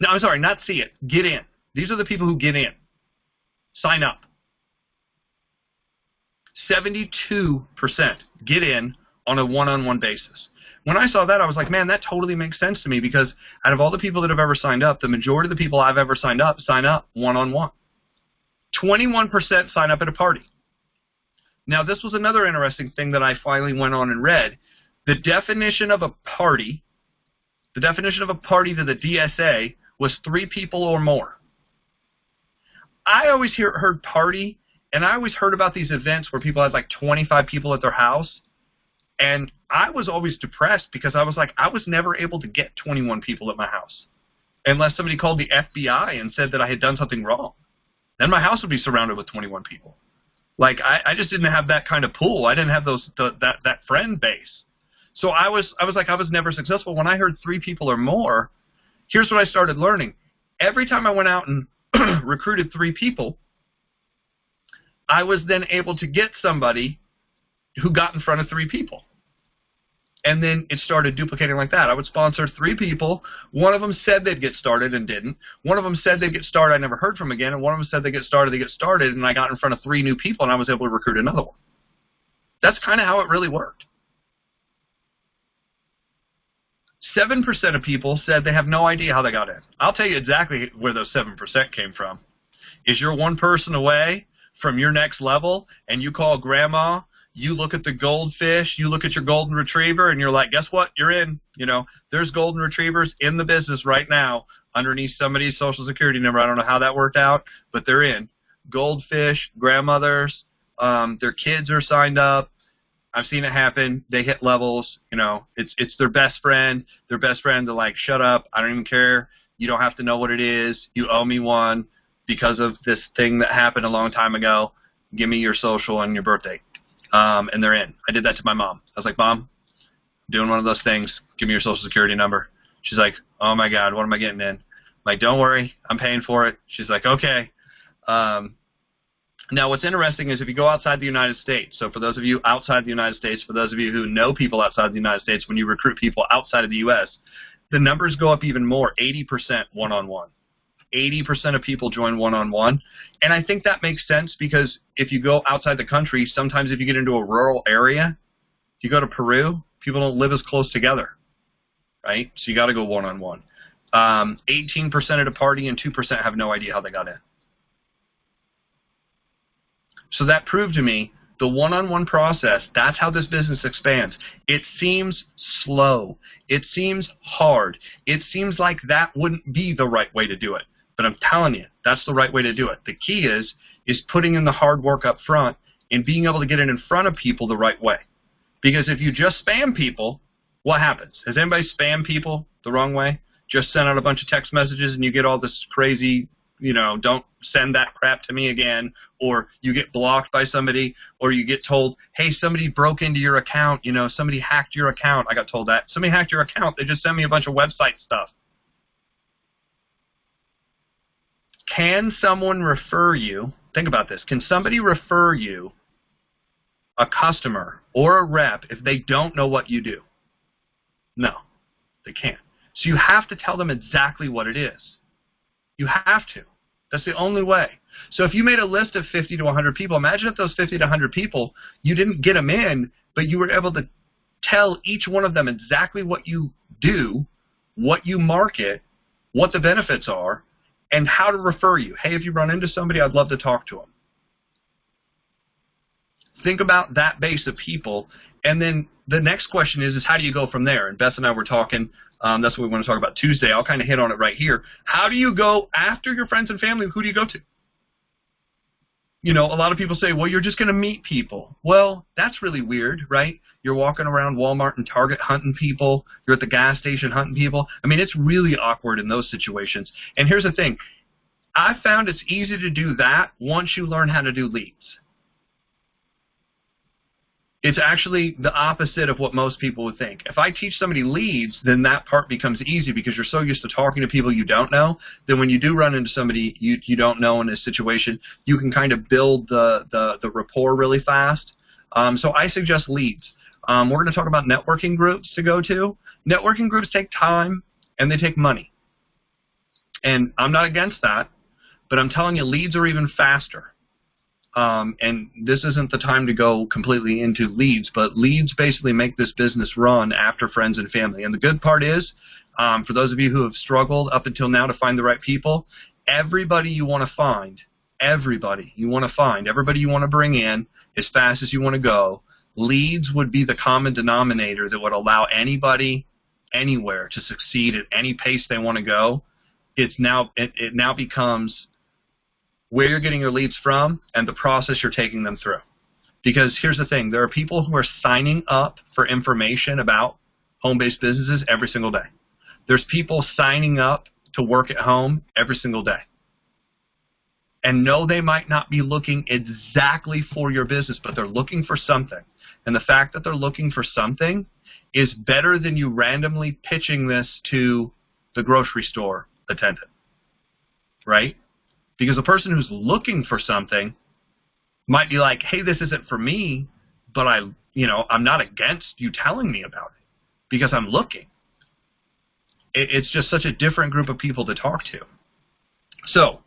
No, I'm sorry, not see it. Get in. These are the people who get in. Sign up. 72% get in on a one-on-one basis. When I saw that, I was like, man, that totally makes sense to me, because out of all the people that have ever signed up, the majority of the people I've ever signed up sign up one-on-one. 21% sign up at a party. Now, this was another interesting thing that I finally went on and read. The definition of a party to the DSA was 3 people or more. I always heard party, and I always heard about these events where people had like 25 people at their house, and I was always depressed because I was like, I was never able to get 21 people at my house unless somebody called the FBI and said that I had done something wrong. Then my house would be surrounded with 21 people. Like, I just didn't have that kind of pool. I didn't have that friend base. So I was like, I was never successful. When I heard 3 people or more, here's what I started learning. Every time I went out and recruited 3 people, I was then able to get somebody who got in front of 3 people. And then it started duplicating like that. I would sponsor 3 people. One of them said they'd get started and didn't. One of them said they'd get started, I never heard from again. And one of them said they get started, and I got in front of 3 new people, and I was able to recruit another one. That's kind of how it really worked. 7% of people said they have no idea how they got in. I'll tell you exactly where those 7% came from. Is you're one person away from your next level, and you call grandma, you look at the goldfish, you look at your golden retriever, and you're like, guess what? You're in. You know, there's golden retrievers in the business right now underneath somebody's social security number. I don't know how that worked out, but they're in. Goldfish, grandmothers, their kids are signed up. I've seen it happen. They hit levels. You know, it's their best friend. Their best friend, they're like, shut up. I don't even care. You don't have to know what it is. You owe me one because of this thing that happened a long time ago. Give me your social and your birthday. And they're in. I did that to my mom. I was like, Mom, doing one of those things. Give me your social security number. She's like, oh, my God, what am I getting in? I'm like, don't worry. I'm paying for it. She's like, okay. Now, what's interesting is if you go outside the United States, so for those of you outside the United States, for those of you who know people outside the United States, when you recruit people outside of the U.S., the numbers go up even more, 80% one-on-one. 80% of people join one-on-one. And I think that makes sense because if you go outside the country, sometimes if you get into a rural area, if you go to Peru, people don't live as close together, right? So you got to go one-on-one. 18% at a party and 2% have no idea how they got in. So that proved to me the one-on-one process, that's how this business expands. It seems slow. It seems hard. It seems like that wouldn't be the right way to do it. But I'm telling you, that's the right way to do it. The key is putting in the hard work up front and being able to get it in front of people the right way. Because if you just spam people, what happens? Has anybody spammed people the wrong way? Just send out a bunch of text messages and you get all this crazy, you know, don't send that crap to me again, or you get blocked by somebody, or you get told, hey, somebody broke into your account, you know, somebody hacked your account. I got told that. Somebody hacked your account. They just sent me a bunch of website stuff. Can someone refer you? Think about this. Can somebody refer you a customer or a rep if they don't know what you do? No, they can't. So you have to tell them exactly what it is. You have to. That's the only way. So if you made a list of 50 to 100 people, imagine if those 50 to 100 people, you didn't get them in, but you were able to tell each one of them exactly what you do, what you market, what the benefits are, and how to refer you. Hey, if you run into somebody, I'd love to talk to them. Think about that base of people, and then the next question is how do you go from there? And Beth and I were talking. That's what we want to talk about Tuesday. I'll kind of hit on it right here. How do you go after your friends and family? Who do you go to? You know, a lot of people say, well, you're just going to meet people. Well, that's really weird, right? You're walking around Walmart and Target hunting people. You're at the gas station hunting people. I mean, it's really awkward in those situations. And here's the thing. I found it's easy to do that once you learn how to do leads. It's actually the opposite of what most people would think. If I teach somebody leads, then that part becomes easy because you're so used to talking to people you don't know. Then when you do run into somebody you don't know in a situation, you can kind of build the rapport really fast. So I suggest leads. We're going to talk about networking groups to go to. Networking groups take time and they take money. And I'm not against that, but I'm telling you, leads are even faster. And this isn't the time to go completely into leads, but leads basically make this business run after friends and family. And the good part is, for those of you who have struggled up until now to find the right people, everybody you want to find, everybody you want to bring in as fast as you want to go, leads would be the common denominator that would allow anybody anywhere to succeed at any pace they want to go. It now becomes where you're getting your leads from and the process you're taking them through. Because here's the thing, there are people who are signing up for information about home-based businesses every single day. There's people signing up to work at home every single day. And no, they might not be looking exactly for your business, but they're looking for something. And the fact that they're looking for something is better than you randomly pitching this to the grocery store attendant, right? Because the person who's looking for something might be like, hey, this isn't for me, but I'm not against you telling me about it because I'm looking. It's just such a different group of people to talk to. So,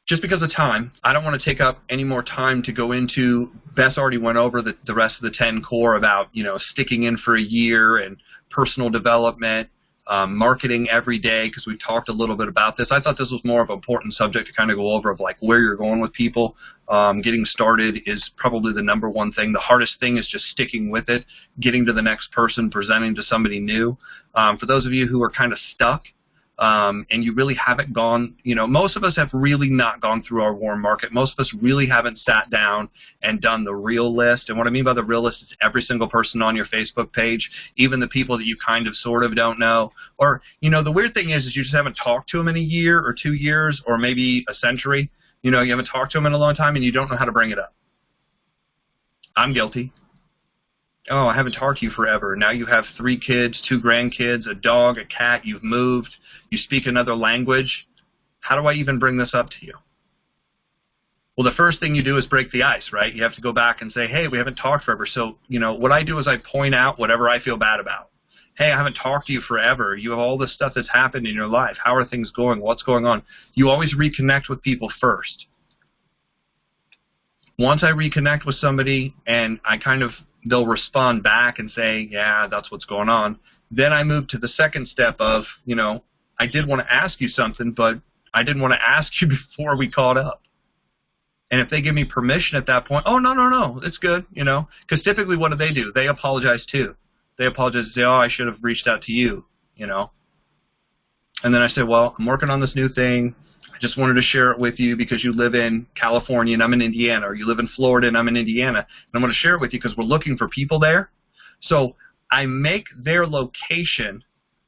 just because of time, I don't want to take up any more time to go into, Beth already went over the rest of the 10 core about, sticking in for a year and personal development. Marketing every day, because we've talked a little bit about this. I thought this was more of an important subject to kind of go over of like where you're going with people. Getting started is probably the number one thing. The hardest thing is just sticking with it, getting to the next person, presenting to somebody new. For those of you who are kind of stuck and you really haven't gone, most of us have really not gone through our warm market. Most of us really haven't sat down and done the real list. And what I mean by the real list is every single person on your Facebook page, even the people that you kind of sort of don't know. Or, the weird thing is you just haven't talked to them in a year or 2 years or maybe a century. You haven't talked to them in a long time and you don't know how to bring it up. I'm guilty. Oh, I haven't talked to you forever. Now you have 3 kids, 2 grandkids, a dog, a cat, you've moved, you speak another language. How do I even bring this up to you? Well, the first thing you do is break the ice, right? You have to go back and say, hey, we haven't talked forever. So, what I do is I point out whatever I feel bad about. Hey, I haven't talked to you forever. You have all this stuff that's happened in your life. How are things going? What's going on? You always reconnect with people first. Once I reconnect with somebody and they'll respond back and say, yeah, that's what's going on. Then I move to the second step of, I did want to ask you something, but I didn't want to ask you before we caught up. And if they give me permission at that point, oh, no, it's good, because typically what do? They apologize too. They apologize and say, oh, I should have reached out to you, And then I say, well, I'm working on this new thing. Just wanted to share it with you because you live in California and I'm in Indiana, or you live in Florida and I'm in Indiana, and I'm going to share it with you because we're looking for people there. So I make their location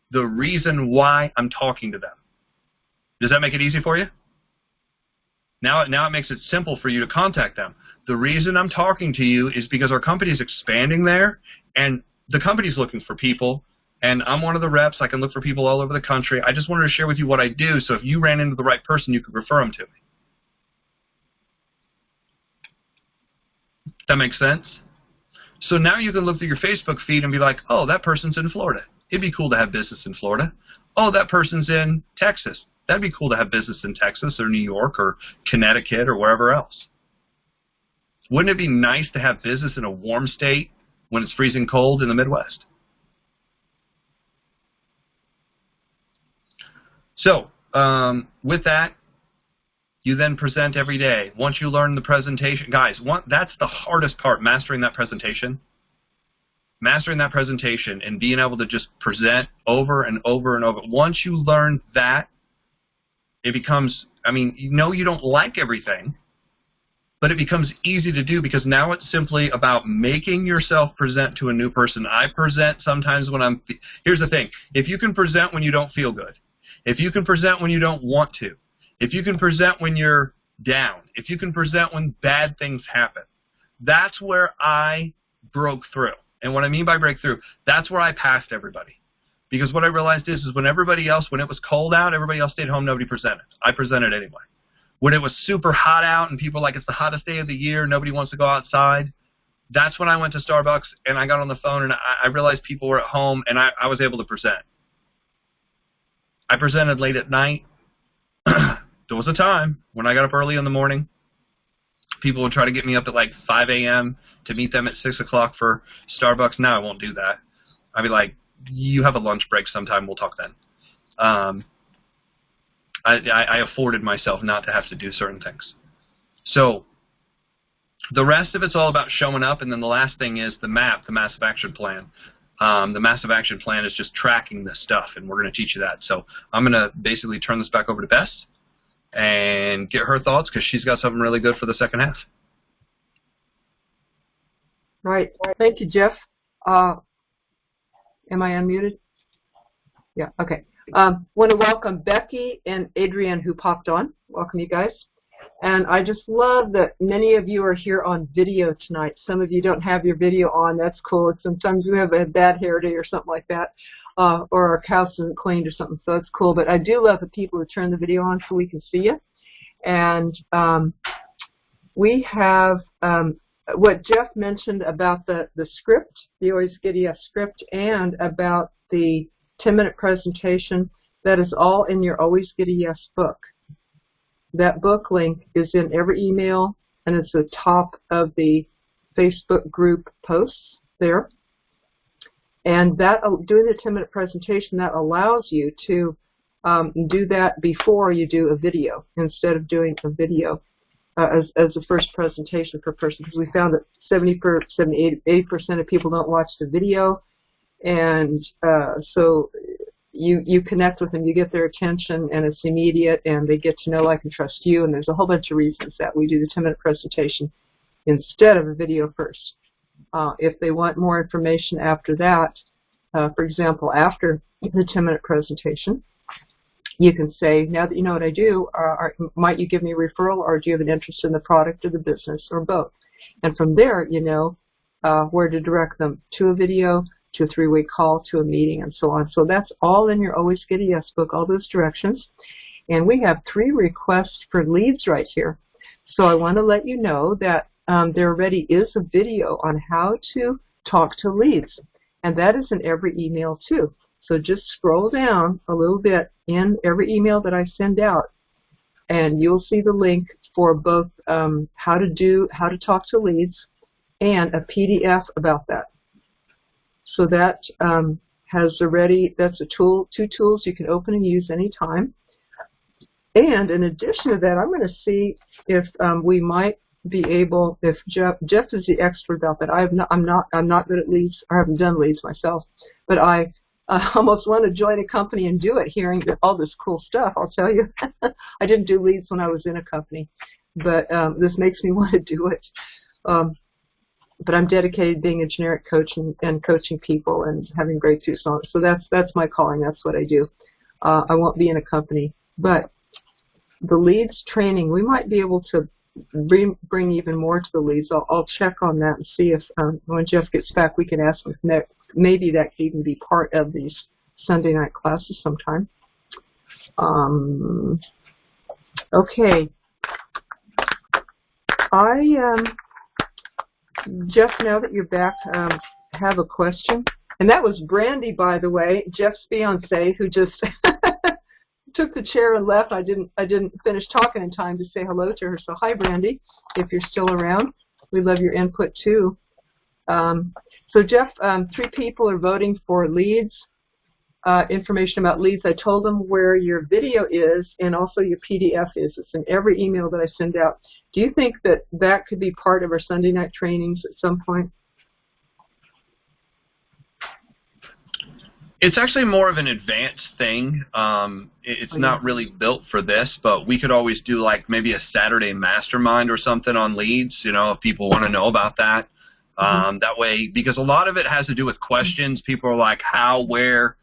the reason why I'm talking to them. Does that make it easy for you? Now it makes it simple for you to contact them. The reason I'm talking to you is because our company is expanding there, and the company's looking for people. And I'm one of the reps. I can look for people all over the country. I just wanted to share with you what I do, so if you ran into the right person, you could refer them to me. That makes sense? So now you can look through your Facebook feed and be like, oh, that person's in Florida. It'd be cool to have business in Florida. Oh, that person's in Texas. That'd be cool to have business in Texas or New York or Connecticut or wherever else. Wouldn't it be nice to have business in a warm state when it's freezing cold in the Midwest? So, with that, you then present every day. Once you learn the presentation, guys, that's the hardest part, mastering that presentation. Mastering that presentation and being able to just present over and over and over. Once you learn that, it becomes, you don't like everything, but it becomes easy to do because now it's simply about making yourself present to a new person. I present sometimes when here's the thing, if you can present when you don't feel good, if you can present when you don't want to, if you can present when you're down, if you can present when bad things happen, that's where I broke through. And what I mean by breakthrough, that's where I passed everybody. Because what I realized is when everybody else, when it was cold out, everybody else stayed home, nobody presented. I presented anyway. When it was super hot out and people were like, it's the hottest day of the year, nobody wants to go outside, that's when I went to Starbucks and I got on the phone and I realized people were at home and I was able to present. I presented late at night. There was a time when I got up early in the morning. People would try to get me up at like 5 a.m. to meet them at 6 o'clock for Starbucks. Now I won't do that. I'd be like, you have a lunch break sometime, we'll talk then. I afforded myself not to have to do certain things. So the rest of it's all about showing up, and then the last thing is the map, the massive action plan. The massive action plan is just tracking this stuff, and we're going to teach you that. So I'm going to basically turn this back over to Bess and get her thoughts because she's got something really good for the second half. Right. Thank you, Jeff. Am I unmuted? Yeah, okay. Want to welcome Becky and Adrienne who popped on. Welcome, you guys. And I just love that many of you are here on video tonight. Some of you don't have your video on. That's cool. Sometimes we have a bad hair day or something like that, or our house isn't cleaned or something, so it's cool. But I do love the people who turn the video on so we can see you. And we have what Jeff mentioned about the script, the Always Get ES script, and about the 10-minute presentation. That is all in your Always Get ES book. That book link is in every email, and it's at the top of the Facebook group posts there. And that doing the 10-minute presentation, that allows you to do that before you do a video, instead of doing a video as the first presentation per person, because we found that 80% of people don't watch the video, and so you connect with them, you get their attention, and it's immediate, and they get to know, like, and trust you, and there's a whole bunch of reasons that we do the 10-minute presentation instead of a video first. If they want more information after that, for example, after the 10-minute presentation, you can say, now that you know what I do, might you give me a referral, or do you have an interest in the product or the business, or both? And from there, you know where to direct them to a video, to a 3-way call, to a meeting, and so on. So that's all in your Always Get ES book, all those directions. And we have 3 requests for leads right here. So I want to let you know that there already is a video on how to talk to leads. And that is in every email too. So just scroll down a little bit in every email that I send out, and you'll see the link for both how to talk to leads and a PDF about that. So that has already, that's a tool, 2 tools you can open and use anytime. And in addition to that, I'm going to see if we might be able, if Jeff is the expert about that. I'm not good at leads. I haven't done leads myself, but I almost want to join a company and do it, hearing all this cool stuff. I'll tell you, I didn't do leads when I was in a company, but this makes me want to do it. But I'm dedicated to being a generic coach and coaching people and having breakthroughs on it. So that's my calling. That's what I do. I won't be in a company, but the leads training, we might be able to bring even more to the leads. I'll check on that and see if when Jeff gets back, we can ask him if maybe that could even be part of these Sunday night classes sometime. Okay. Jeff, now that you're back, have a question. And that was Brandy, by the way, Jeff's fiance, who just took the chair and left. I didn't finish talking in time to say hello to her. So hi, Brandy, if you're still around. We love your input too. So Jeff, 3 people are voting for leads, information about leads. I told them where your video is and also your PDF is. It's in every email that I send out. Do you think that that could be part of our Sunday night trainings at some point? It's actually more of an advanced thing. It's not really built for this, but we could always do like maybe a Saturday mastermind or something on leads, you know, if people want to know about that. That way, because a lot of it has to do with questions. People are like, how, where,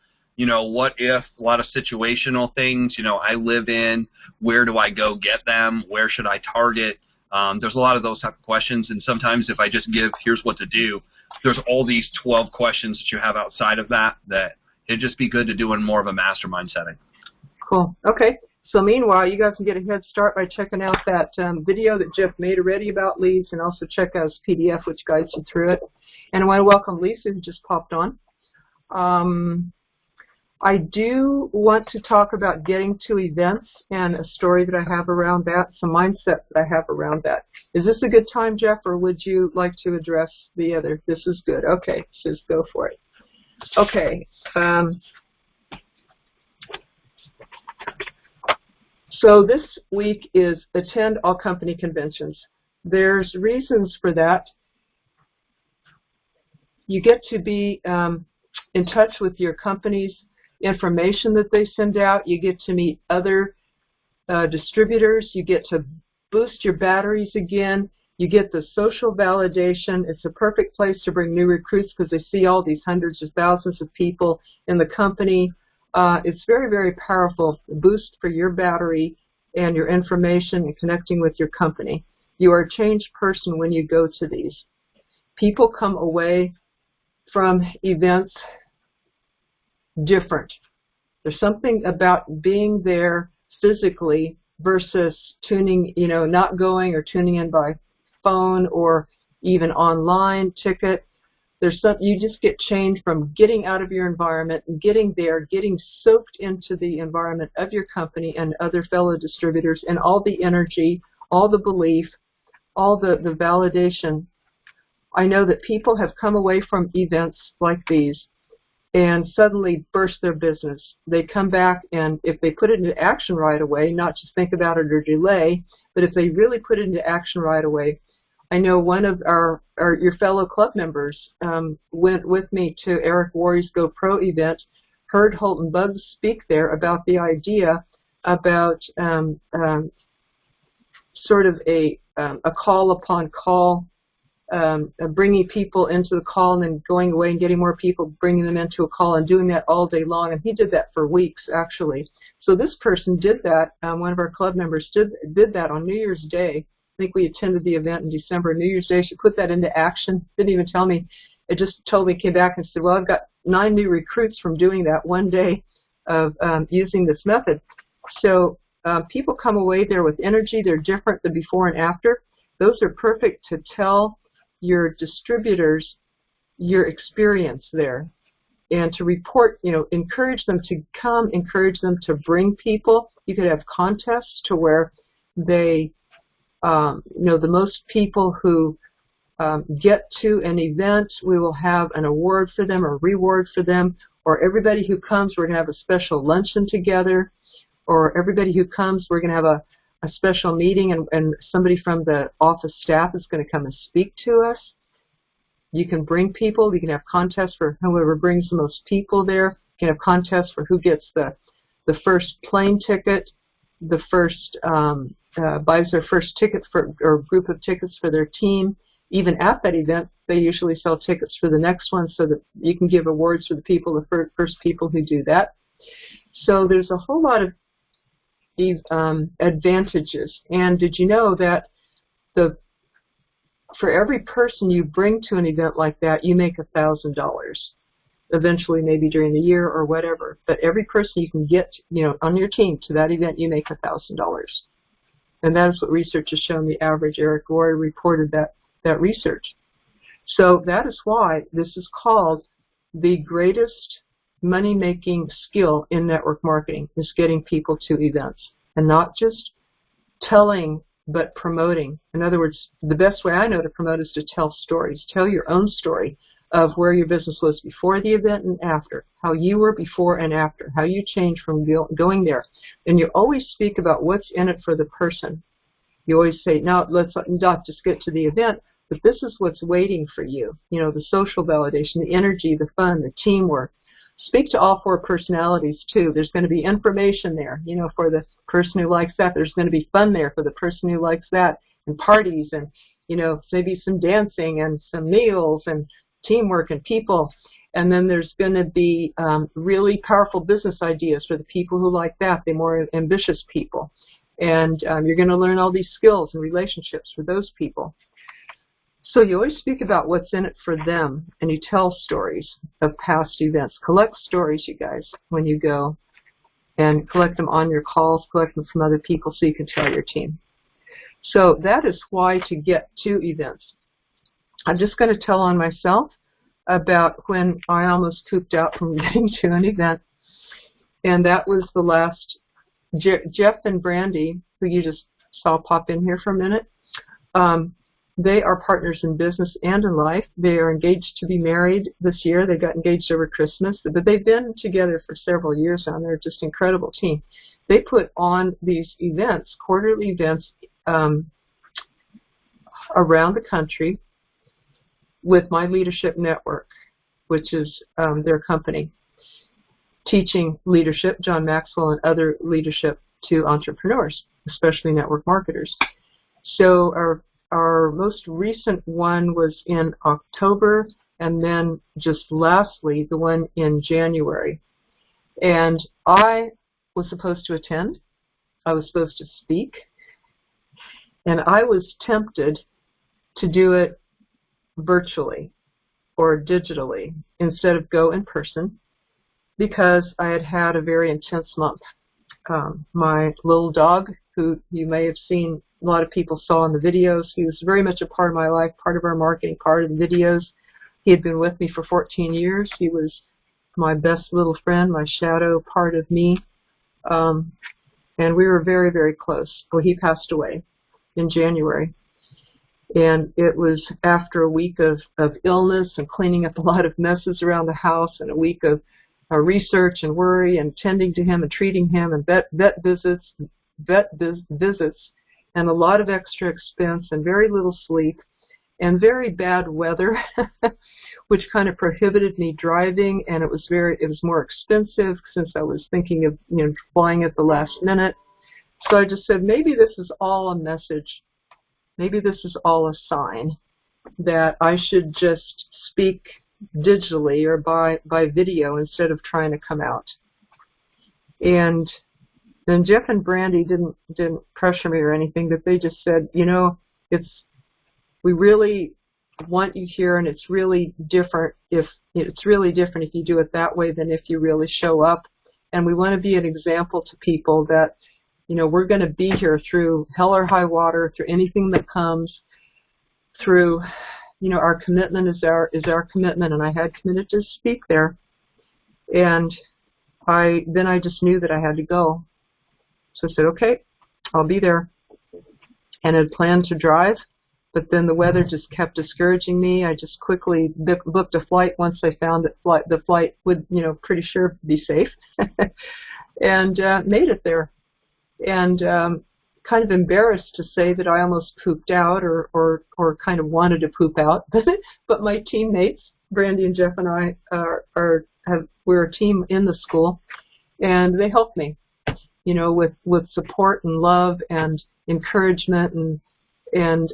what if, a lot of situational things, I live in, where do I go get them, where should I target? There's a lot of those type of questions, and sometimes if I just give, here's what to do, there's all these 12 questions that you have outside of that it'd just be good to do in more of a mastermind setting. Cool. Okay. So meanwhile, you guys can get a head start by checking out that video that Jeff made already about leads, and also check out his PDF, which guides you through it. And I want to welcome Lisa, who just popped on. I do want to talk about getting to events and a story that I have around that, some mindset that I have around that. Is this a good time, Jeff, or would you like to address the other? This is good. Okay, just go for it. Okay. So this week is attend all company conventions. There's reasons for that. You get to be in touch with your company's information that they send out. You get to meet other distributors. You get to boost your batteries again. You get the social validation. It's a perfect place to bring new recruits because they see all these hundreds of thousands of people in the company. It's very, very powerful boost for your battery and your information and connecting with your company. You are a changed person when you go to these. People come away from events different. There's something about being there physically versus tuning, not going or tuning in by phone or even online ticket. You just get changed from getting out of your environment and getting there, getting soaked into the environment of your company and other fellow distributors, and all the energy, all the belief, all the validation. I know that people have come away from events like these and suddenly burst their business. They come back, and if they put it into action right away, not just think about it or delay, but if they really put it into action right away. I know one of your fellow club members went with me to Eric Worre's Go Pro event, heard Holton Buggs speak there about the idea about sort of a call upon call, bringing people into the call and then going away and getting more people, bringing them into a call and doing that all day long. And he did that for weeks, actually. So this person did that. One of our club members did that on New Year's Day. I think we attended the event in December. New Year's Day, she put that into action. Didn't even tell me. It just told me, came back and said, well, I've got 9 new recruits from doing that one day of using this method. So people come away there with energy. They're different than before and after. Those are perfect to tell your distributors your experience there and to report, encourage them to come, encourage them to bring people. You could have contests to where they, the most people who get to an event, we will have an award for them or reward for them, or everybody who comes, we're going to have a special luncheon together, or everybody who comes, we're going to have a special meeting, and somebody from the office staff is going to come and speak to us. You can bring people. You can have contests for whoever brings the most people there. You can have contests for who gets the first plane ticket, the first buys their first ticket or group of tickets for their team. Even at that event, they usually sell tickets for the next one so that you can give awards for the people, the first people who do that. So there's a whole lot of advantages. And did you know that for every person you bring to an event like that, you make $1,000? Eventually, maybe during the year or whatever. But every person you can get, on your team to that event, you make $1,000. And that is what research has shown. The average. Eric Worre reported that research. So that is why this is called the greatest money-making skill in network marketing, is getting people to events. And not just telling, but promoting. In other words, the best way I know to promote is to tell stories. Tell your own story of where your business was before the event and after, how you were before and after, how you changed from going there. And you always speak about what's in it for the person. You always say, no, let's not just get to the event, but this is what's waiting for you. The social validation, the energy, the fun, the teamwork. Speak to all 4 personalities, too. There's going to be information there, for the person who likes that. There's going to be fun there for the person who likes that, and parties, and, maybe some dancing and some meals and teamwork and people. And then there's going to be really powerful business ideas for the people who like that, the more ambitious people. And you're going to learn all these skills and relationships for those people. So you always speak about what's in it for them, and you tell stories of past events. Collect stories, you guys, when you go, and collect them on your calls, collect them from other people so you can tell your team. So that is why to get to events. I'm just going to tell on myself about when I almost pooped out from getting to an event, and that was the last. Jeff and Brandy, who you just saw pop in here for a minute, they are partners in business and in life. They are engaged to be married this year. They got engaged over Christmas, but they've been together for several years now, and they're just an incredible team. They put on these events, quarterly events, around the country with My Leadership Network, which is their company, teaching leadership, John Maxwell, and other leadership to entrepreneurs, especially network marketers. So our most recent one was in October, and then just lastly, the one in January. And I was supposed to attend. I was supposed to speak. And I was tempted to do it virtually or digitally instead of go in person, because I had had a very intense month. My little dog, who you may have seen, a lot of people saw in the videos, he was very much a part of my life, part of our marketing, part of the videos. He had been with me for 14 years. He was my best little friend, my shadow part of me. And we were very, very close. Well, he passed away in January. And it was after a week of illness and cleaning up a lot of messes around the house, and a week of research and worry and tending to him and treating him, and vet visits, and a lot of extra expense and very little sleep and very bad weather, which kind of prohibited me driving, and it was more expensive since I was thinking of flying at the last minute. So I just said, maybe this is all a message. Maybe this is all a sign that I should just speak digitally or by video instead of trying to come out. And then Jeff and Brandy didn't pressure me or anything, but they just said, we really want you here, and it's really different if you do it that way than if you really show up. And we want to be an example to people that we're going to be here through hell or high water, through anything that comes, through our commitment is our commitment, and I had committed to speak there, and I just knew that I had to go. So I said, okay, I'll be there, and had planned to drive, but then the weather just kept discouraging me. I just quickly booked a flight once I found that the flight would, pretty sure be safe, and made it there, and kind of embarrassed to say that I almost pooped out or kind of wanted to poop out, but my teammates, Brandy and Jeff and I, we're a team in the school, and they helped me, with support and love and encouragement, and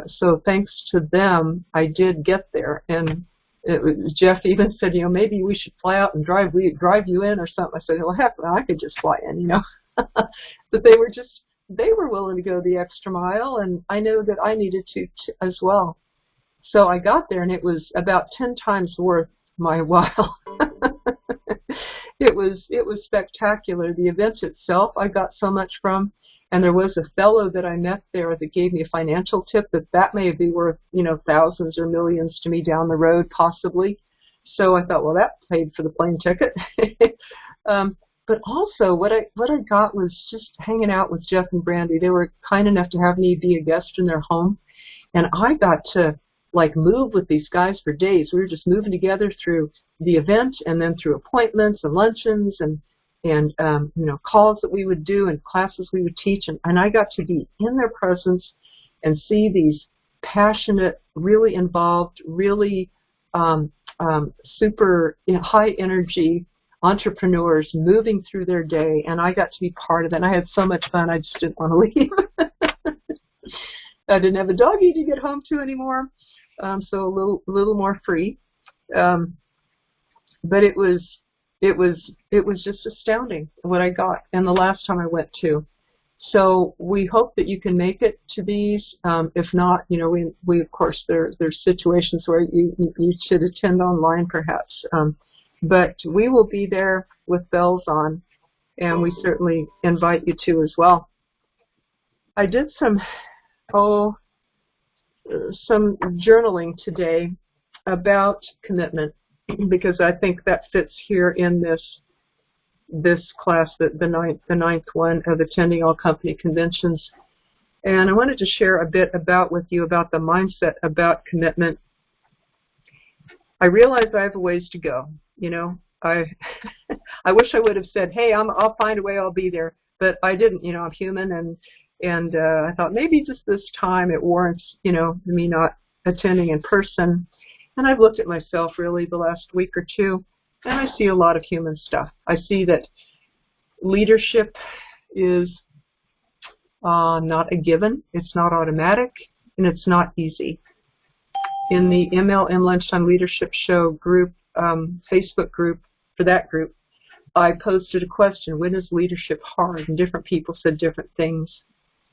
so thanks to them, I did get there. And Jeff even said, maybe we should fly out and drive you in or something. I said, well, heck, I could just fly in, but they were willing to go the extra mile, and I know that I needed to as well. So I got there, and it was about 10 times worth my while. It was spectacular. The event itself I got so much from, and there was a fellow that I met there that gave me a financial tip that may be worth thousands or millions to me down the road possibly. So I thought, well, that paid for the plane ticket. But also, what I got was just hanging out with Jeff and Brandy. They were kind enough to have me be a guest in their home, and I got to move with these guys for days. We were just moving together through the event, and then through appointments and luncheons and calls that we would do and classes we would teach, and I got to be in their presence and see these passionate, really involved, really super high energy entrepreneurs moving through their day, and I got to be part of it. And I had so much fun, I just didn't want to leave. I didn't have a doggy to get home to anymore, so a little more free. but it was just astounding what I got, and the last time I went to. So we hope that you can make it to these. If not, we of course there's situations where you should attend online perhaps. But we will be there with bells on, and we certainly invite you to as well. I did some journaling today about commitment, because I think that fits here in this class, the ninth one of attending all company conventions. And I wanted to share a bit with you about the mindset about commitment. I realize I have a ways to go. I wish I would have said, hey, I'll find a way, I'll be there, but I didn't. I'm human, and I thought maybe just this time it warrants me not attending in person. And I've looked at myself really the last week or two, and I see a lot of human stuff. I see that leadership is not a given, it's not automatic, and it's not easy. In the MLM Lunchtime Leadership Show group, Facebook group, for that group, I posted a question, when is leadership hard? And different people said different things.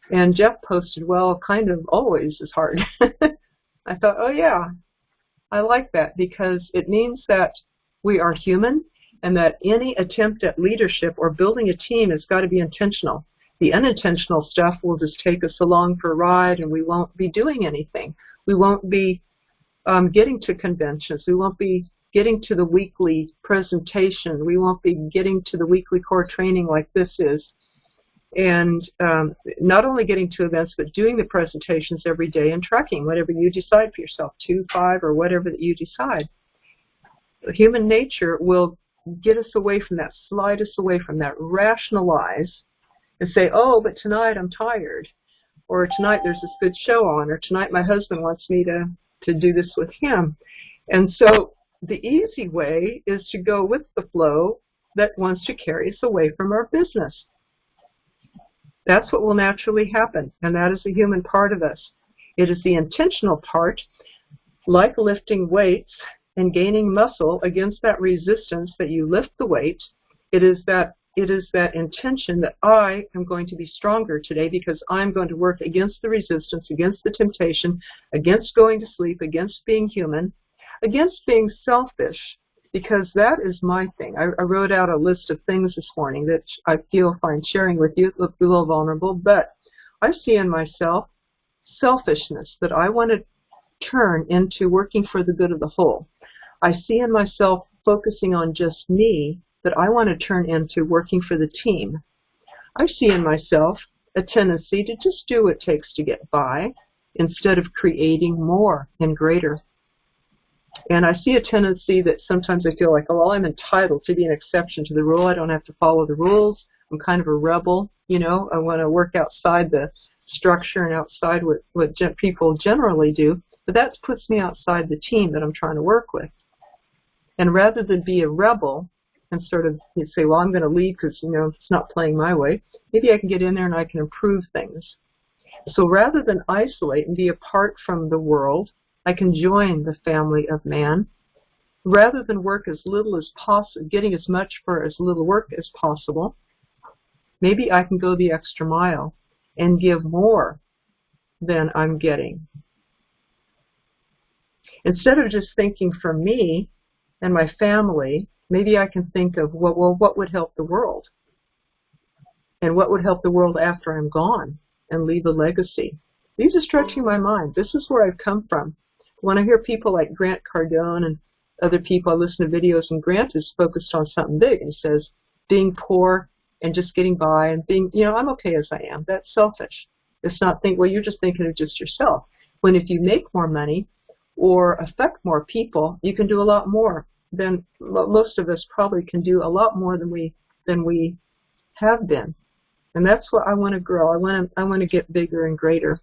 And Jeff posted, well, kind of always is hard. I thought, oh yeah, I like that, because it means that we are human, and that any attempt at leadership or building a team has got to be intentional. The unintentional stuff will just take us along for a ride, and we won't be doing anything. We won't be getting to conventions. We won't be getting to the weekly presentation. We won't be getting to the weekly core training like this is. And not only getting to events, but doing the presentations every day and tracking whatever you decide for yourself, 2, 5, or whatever that you decide. Human nature will get us away from that, slide us away from that, rationalize, and say, oh, but tonight I'm tired, or tonight there's this good show on, or tonight my husband wants me to do this with him. And so the easy way is to go with the flow that wants to carry us away from our business. That's what will naturally happen, and that is a human part of us. It is the intentional part, like lifting weights and gaining muscle against that resistance that you lift the weight. It is that intention that I am going to be stronger today because I'm going to work against the resistance, against the temptation, against going to sleep, against being human, against being selfish, because that is my thing. I wrote out a list of things this morning that I feel fine sharing with you. It looks a little vulnerable, but I see in myself selfishness that I want to turn into working for the good of the whole. I see in myself focusing on just me that I want to turn into working for the team. I see in myself a tendency to just do what it takes to get by instead of creating more and greater. And I see a tendency that sometimes I feel like, oh, well, I'm entitled to be an exception to the rule. I don't have to follow the rules. I'm kind of a rebel, I want to work outside the structure and outside what people generally do. But that puts me outside the team that I'm trying to work with. And rather than be a rebel and sort of say, well, I'm going to leave because, it's not playing my way, maybe I can get in there and I can improve things. So rather than isolate and be apart from the world, I can join the family of man. Rather than work as little as possible, getting as much for as little work as possible, maybe I can go the extra mile and give more than I'm getting. Instead of just thinking for me and my family, maybe I can think of, well, what would help the world? And what would help the world after I'm gone and leave a legacy? These are stretching my mind. This is where I've come from. When I hear people like Grant Cardone and other people, I listen to videos, and Grant is focused on something big, and he says, being poor and just getting by and being, I'm okay as I am. That's selfish. It's not well, you're just thinking of just yourself. When if you make more money or affect more people, you can do a lot more than most of us probably can do, a lot more than we have been. And that's what I want to grow. I want to get bigger and greater,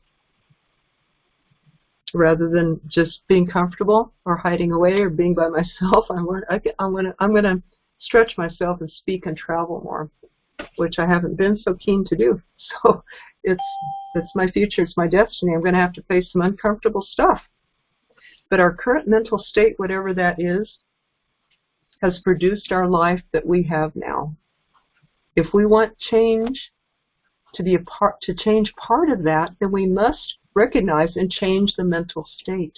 rather than just being comfortable or hiding away or being by myself. I'm going to stretch myself and speak and travel more, which I haven't been so keen to do. So it's my future, it's my destiny. I'm going to have to face some uncomfortable stuff. But our current mental state, whatever that is, has produced our life that we have now. If we want change to change part of that, then we must recognize and change the mental state.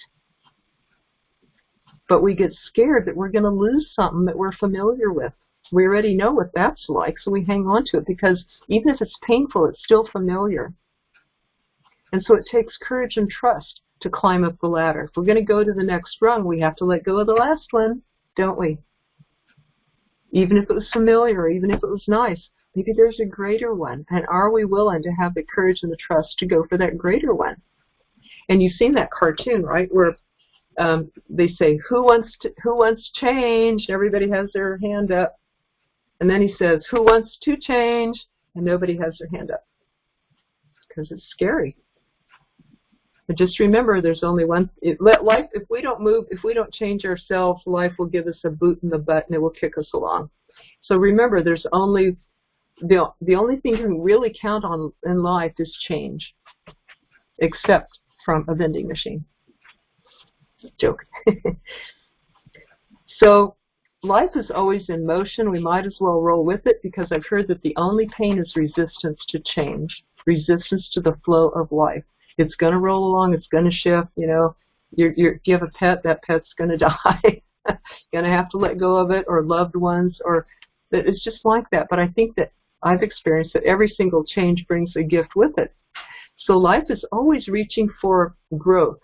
But we get scared that we're going to lose something that we're familiar with. We already know what that's like, so we hang on to it because even if it's painful, it's still familiar. And so it takes courage and trust to climb up the ladder. If we're going to go to the next rung, we have to let go of the last one, don't we? Even if it was familiar, even if it was nice, maybe there's a greater one. And are we willing to have the courage and the trust to go for that greater one? And you've seen that cartoon, right, where they say, who wants change? Everybody has their hand up. And then he says, who wants to change? And nobody has their hand up. Because it's scary. But just remember, there's only one. Life, if we don't move, if we don't change ourselves, life will give us a boot in the butt and it will kick us along. So remember, there's only the only thing you can really count on in life is change, except from a vending machine. Joke. So life is always in motion. We might as well roll with it because I've heard that the only pain is resistance to change, resistance to the flow of life. It's going to roll along. It's going to shift. You know, if you have a pet, that pet's going to die. You're going to have to let go of it, or loved ones, or it's just like that. But I think that I've experienced that every single change brings a gift with it. So life is always reaching for growth.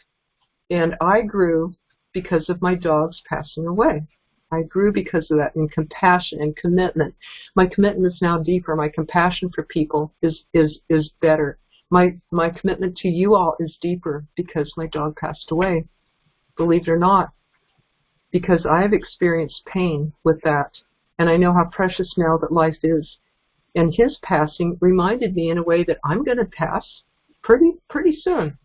And I grew because of my dogs passing away. I grew because of that, in compassion and commitment. My commitment is now deeper. My compassion for people is better. My commitment to you all is deeper because my dog passed away, believe it or not, because I've experienced pain with that, and I know how precious now that life is. And his passing reminded me in a way that I'm going to pass pretty soon.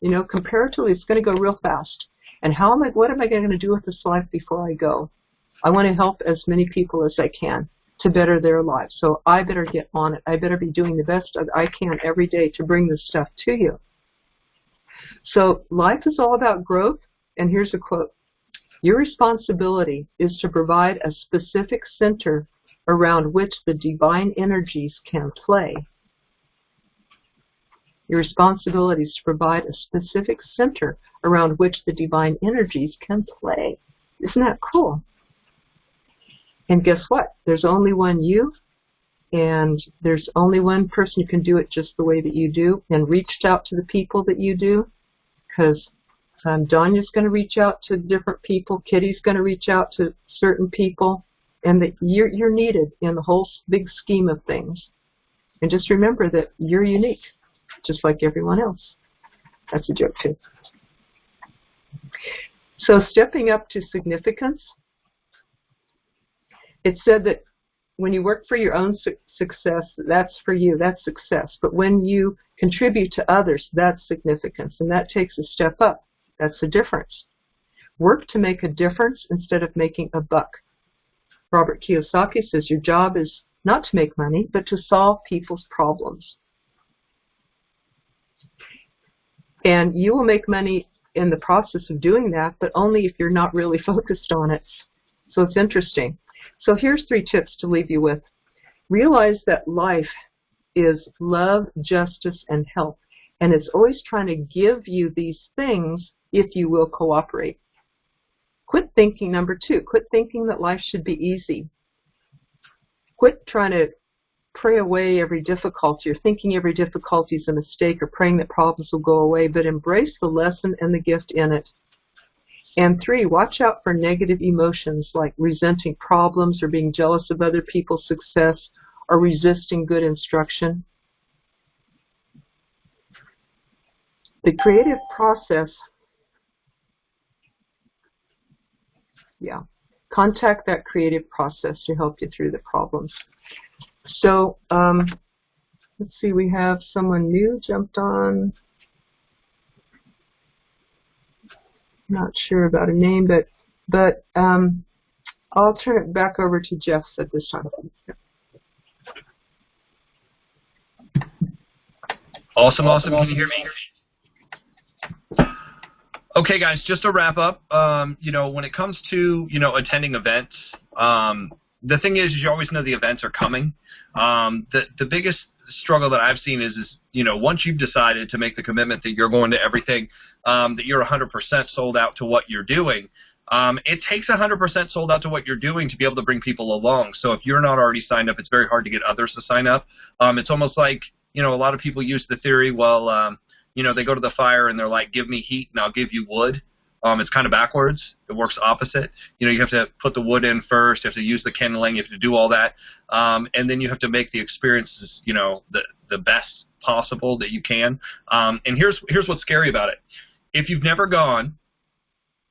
You know, comparatively, it's going to go real fast. And what am I going to do with this life before I go? I want to help as many people as I can to better their lives. So I better get on it. I better be doing the best I can every day to bring this stuff to you. So life is all about growth. And here's a quote. Your responsibility is to provide a specific center around which the divine energies can play. Your responsibility is to provide a specific center around which the divine energies can play. Isn't that cool? And guess what? There's only one you, and there's only one person who can do it just the way that you do, and reached out to the people that you do, because Donya's going to reach out to different people, Kitty's going to reach out to certain people, and that you're needed in the whole big scheme of things. And just remember that you're unique, just like everyone else. That's a joke too. So stepping up to significance, it said that when you work for your own success, that's for you, that's success. But when you contribute to others, that's significance, and that takes a step up. That's the difference. Work to make a difference instead of making a buck. Robert Kiyosaki says your job is not to make money, but to solve people's problems. And you will make money in the process of doing that, but only if you're not really focused on it. So it's interesting. So here's 3 tips to leave you with. Realize that life is love, justice, and health. And it's always trying to give you these things if you will cooperate. Quit thinking, number 2, quit thinking that life should be easy. Quit trying to pray away every difficulty or thinking every difficulty is a mistake or praying that problems will go away, but embrace the lesson and the gift in it. And 3, watch out for negative emotions like resenting problems or being jealous of other people's success or resisting good instruction. The creative process, contact that creative process to help you through the problems. So, let's see, we have someone new jumped on. Not sure about a name, but I'll turn it back over to Jeff at this time. Awesome. Can you hear me? Okay, guys, just to wrap up, when it comes to, attending events, The thing is you always know the events are coming. The biggest struggle that I've seen is once you've decided to make the commitment that you're going to everything, that you're 100% sold out to what you're doing. It takes 100% sold out to what you're doing to be able to bring people along. So if you're not already signed up, it's very hard to get others to sign up. It's almost like, a lot of people use the theory, well, they go to the fire and they're like, give me heat and I'll give you wood. It's kind of backwards. It works opposite. You have to put the wood in first. You have to use the kindling. You have to do all that. And then you have to make the experiences, the best possible that you can. And here's what's scary about it. If you've never gone,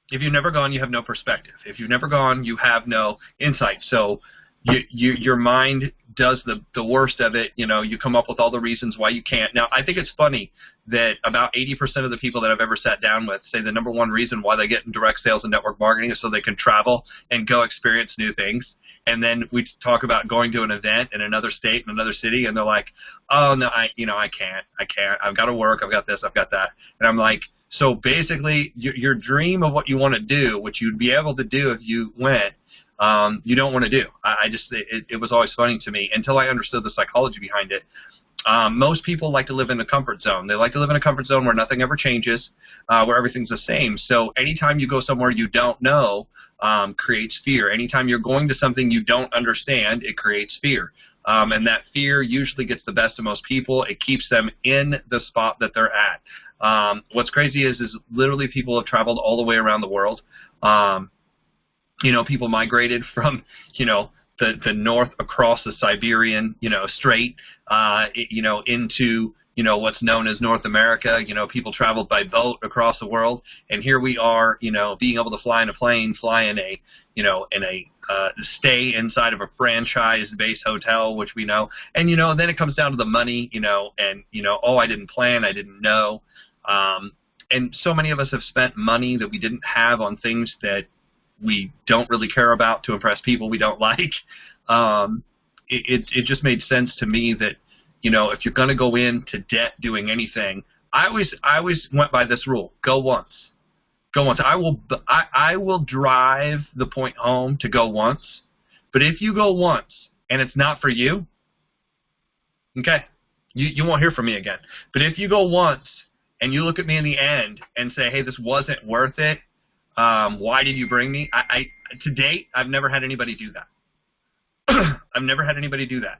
you have no perspective. If you've never gone, you have no insight. So your mind does the worst of it. You come up with all the reasons why you can't. Now, I think it's funny that about 80% of the people that I've ever sat down with say the number one reason why they get in direct sales and network marketing is so they can travel and go experience new things. And then we talk about going to an event in another state, in another city, and they're like, oh, no, I can't. I've got to work. I've it, I've got that. And I'm like, so basically your dream of what you want to do, which you'd be able to do if you went, you don't want to do. It was always funny to me until I understood the psychology behind it. Most people like to live in a comfort zone. They like to live in a comfort zone where nothing ever changes, where everything's the same. So anytime you go somewhere you don't know, creates fear. Anytime you're going to something you don't understand, it creates fear. And that fear usually gets the best of most people. It keeps them in the spot that they're at. What's crazy is literally people have traveled all the way around the world. People migrated from, the north across the Siberian, strait, into, what's known as North America. People traveled by boat across the world, and here we are, being able to fly in a plane, fly in a, stay inside of a franchise-based hotel, which we know, and then it comes down to the money, and oh, I didn't plan, I didn't know, and so many of us have spent money that we didn't have on things that we don't really care about to impress people we don't like. It just made sense to me that, if you're going to go into debt doing anything, I always went by this rule: go once. Go once. I will drive the point home to go once, but if you go once and it's not for you, okay, you won't hear from me again. But if you go once and you look at me in the end and say, hey, this wasn't worth it, why did you bring me? To date, I've never had anybody do that. I've never had anybody do that.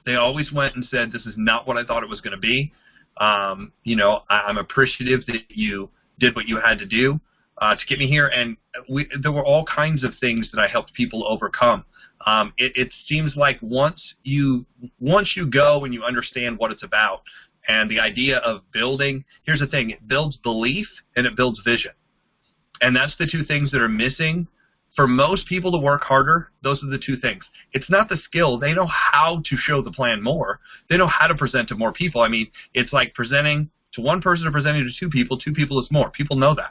They always went and said, this is not what I thought it was going to be. I'm appreciative that you did what you had to do to get me here. And there were all kinds of things that I helped people overcome. It seems like once you go and you understand what it's about, and the idea of building, here's the thing, it builds belief and it builds vision. And that's the two things that are missing. For most people to work harder, those are the two things. It's not the skill. They know how to show the plan more. They know how to present to more people. I mean, it's like presenting to one person or presenting to two people is more. People know that.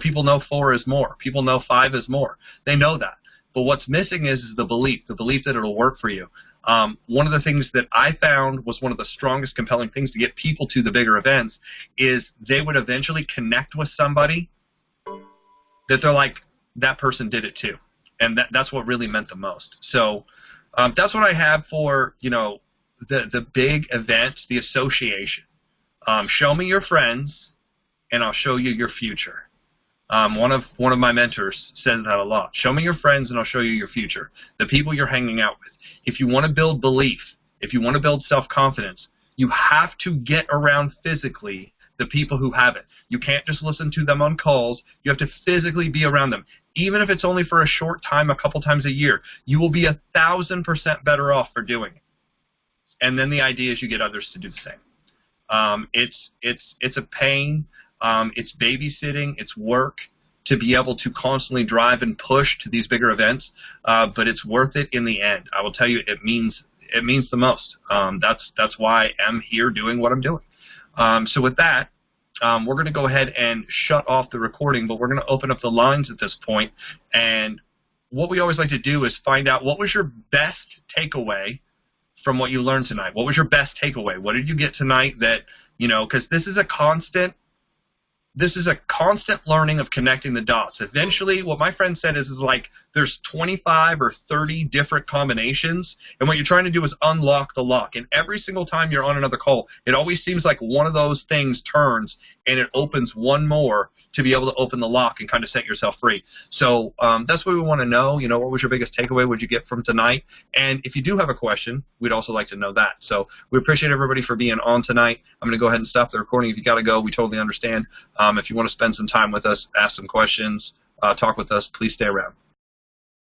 People know 4 is more. People know 5 is more. They know that. But what's missing is the belief that it'll work for you. One of the things that I found was one of the strongest compelling things to get people to the bigger events is they would eventually connect with somebody that they're like, that person did it too. And that's what really meant the most. So that's what I have for, the big events, the association. Show me your friends, and I'll show you your future. One of my mentors says that a lot. Show me your friends, and I'll show you your future. The people you're hanging out with. If you want to build belief, if you want to build self-confidence, you have to get around physically the people who have it. You can't just listen to them on calls. You have to physically be around them. Even if it's only for a short time, a couple times a year, you will be 1,000% better off for doing it. And then the idea is you get others to do the same. It's a pain. It's babysitting. It's work to be able to constantly drive and push to these bigger events, but it's worth it in the end. I will tell you, it means the most. That's why I'm here doing what I'm doing. So with that, we're going to go ahead and shut off the recording, but we're going to open up the lines at this point. And what we always like to do is find out, what was your best takeaway from what you learned tonight? What was your best takeaway? What did you get tonight that, because this is a constant this is a constant learning of connecting the dots. Eventually, what my friend said is like there's 25 or 30 different combinations, and what you're trying to do is unlock the lock. And every single time you're on another call, it always seems like one of those things turns, and it opens one more to be able to open the lock and kind of set yourself free. So that's what we want to know. You know, what was your biggest takeaway? What did you get from tonight? And if you do have a question, we'd also like to know that. So we appreciate everybody for being on tonight. I'm going to go ahead and stop the recording. If you got to go, we totally understand. If you want to spend some time with us, ask some questions, talk with us, please stay around.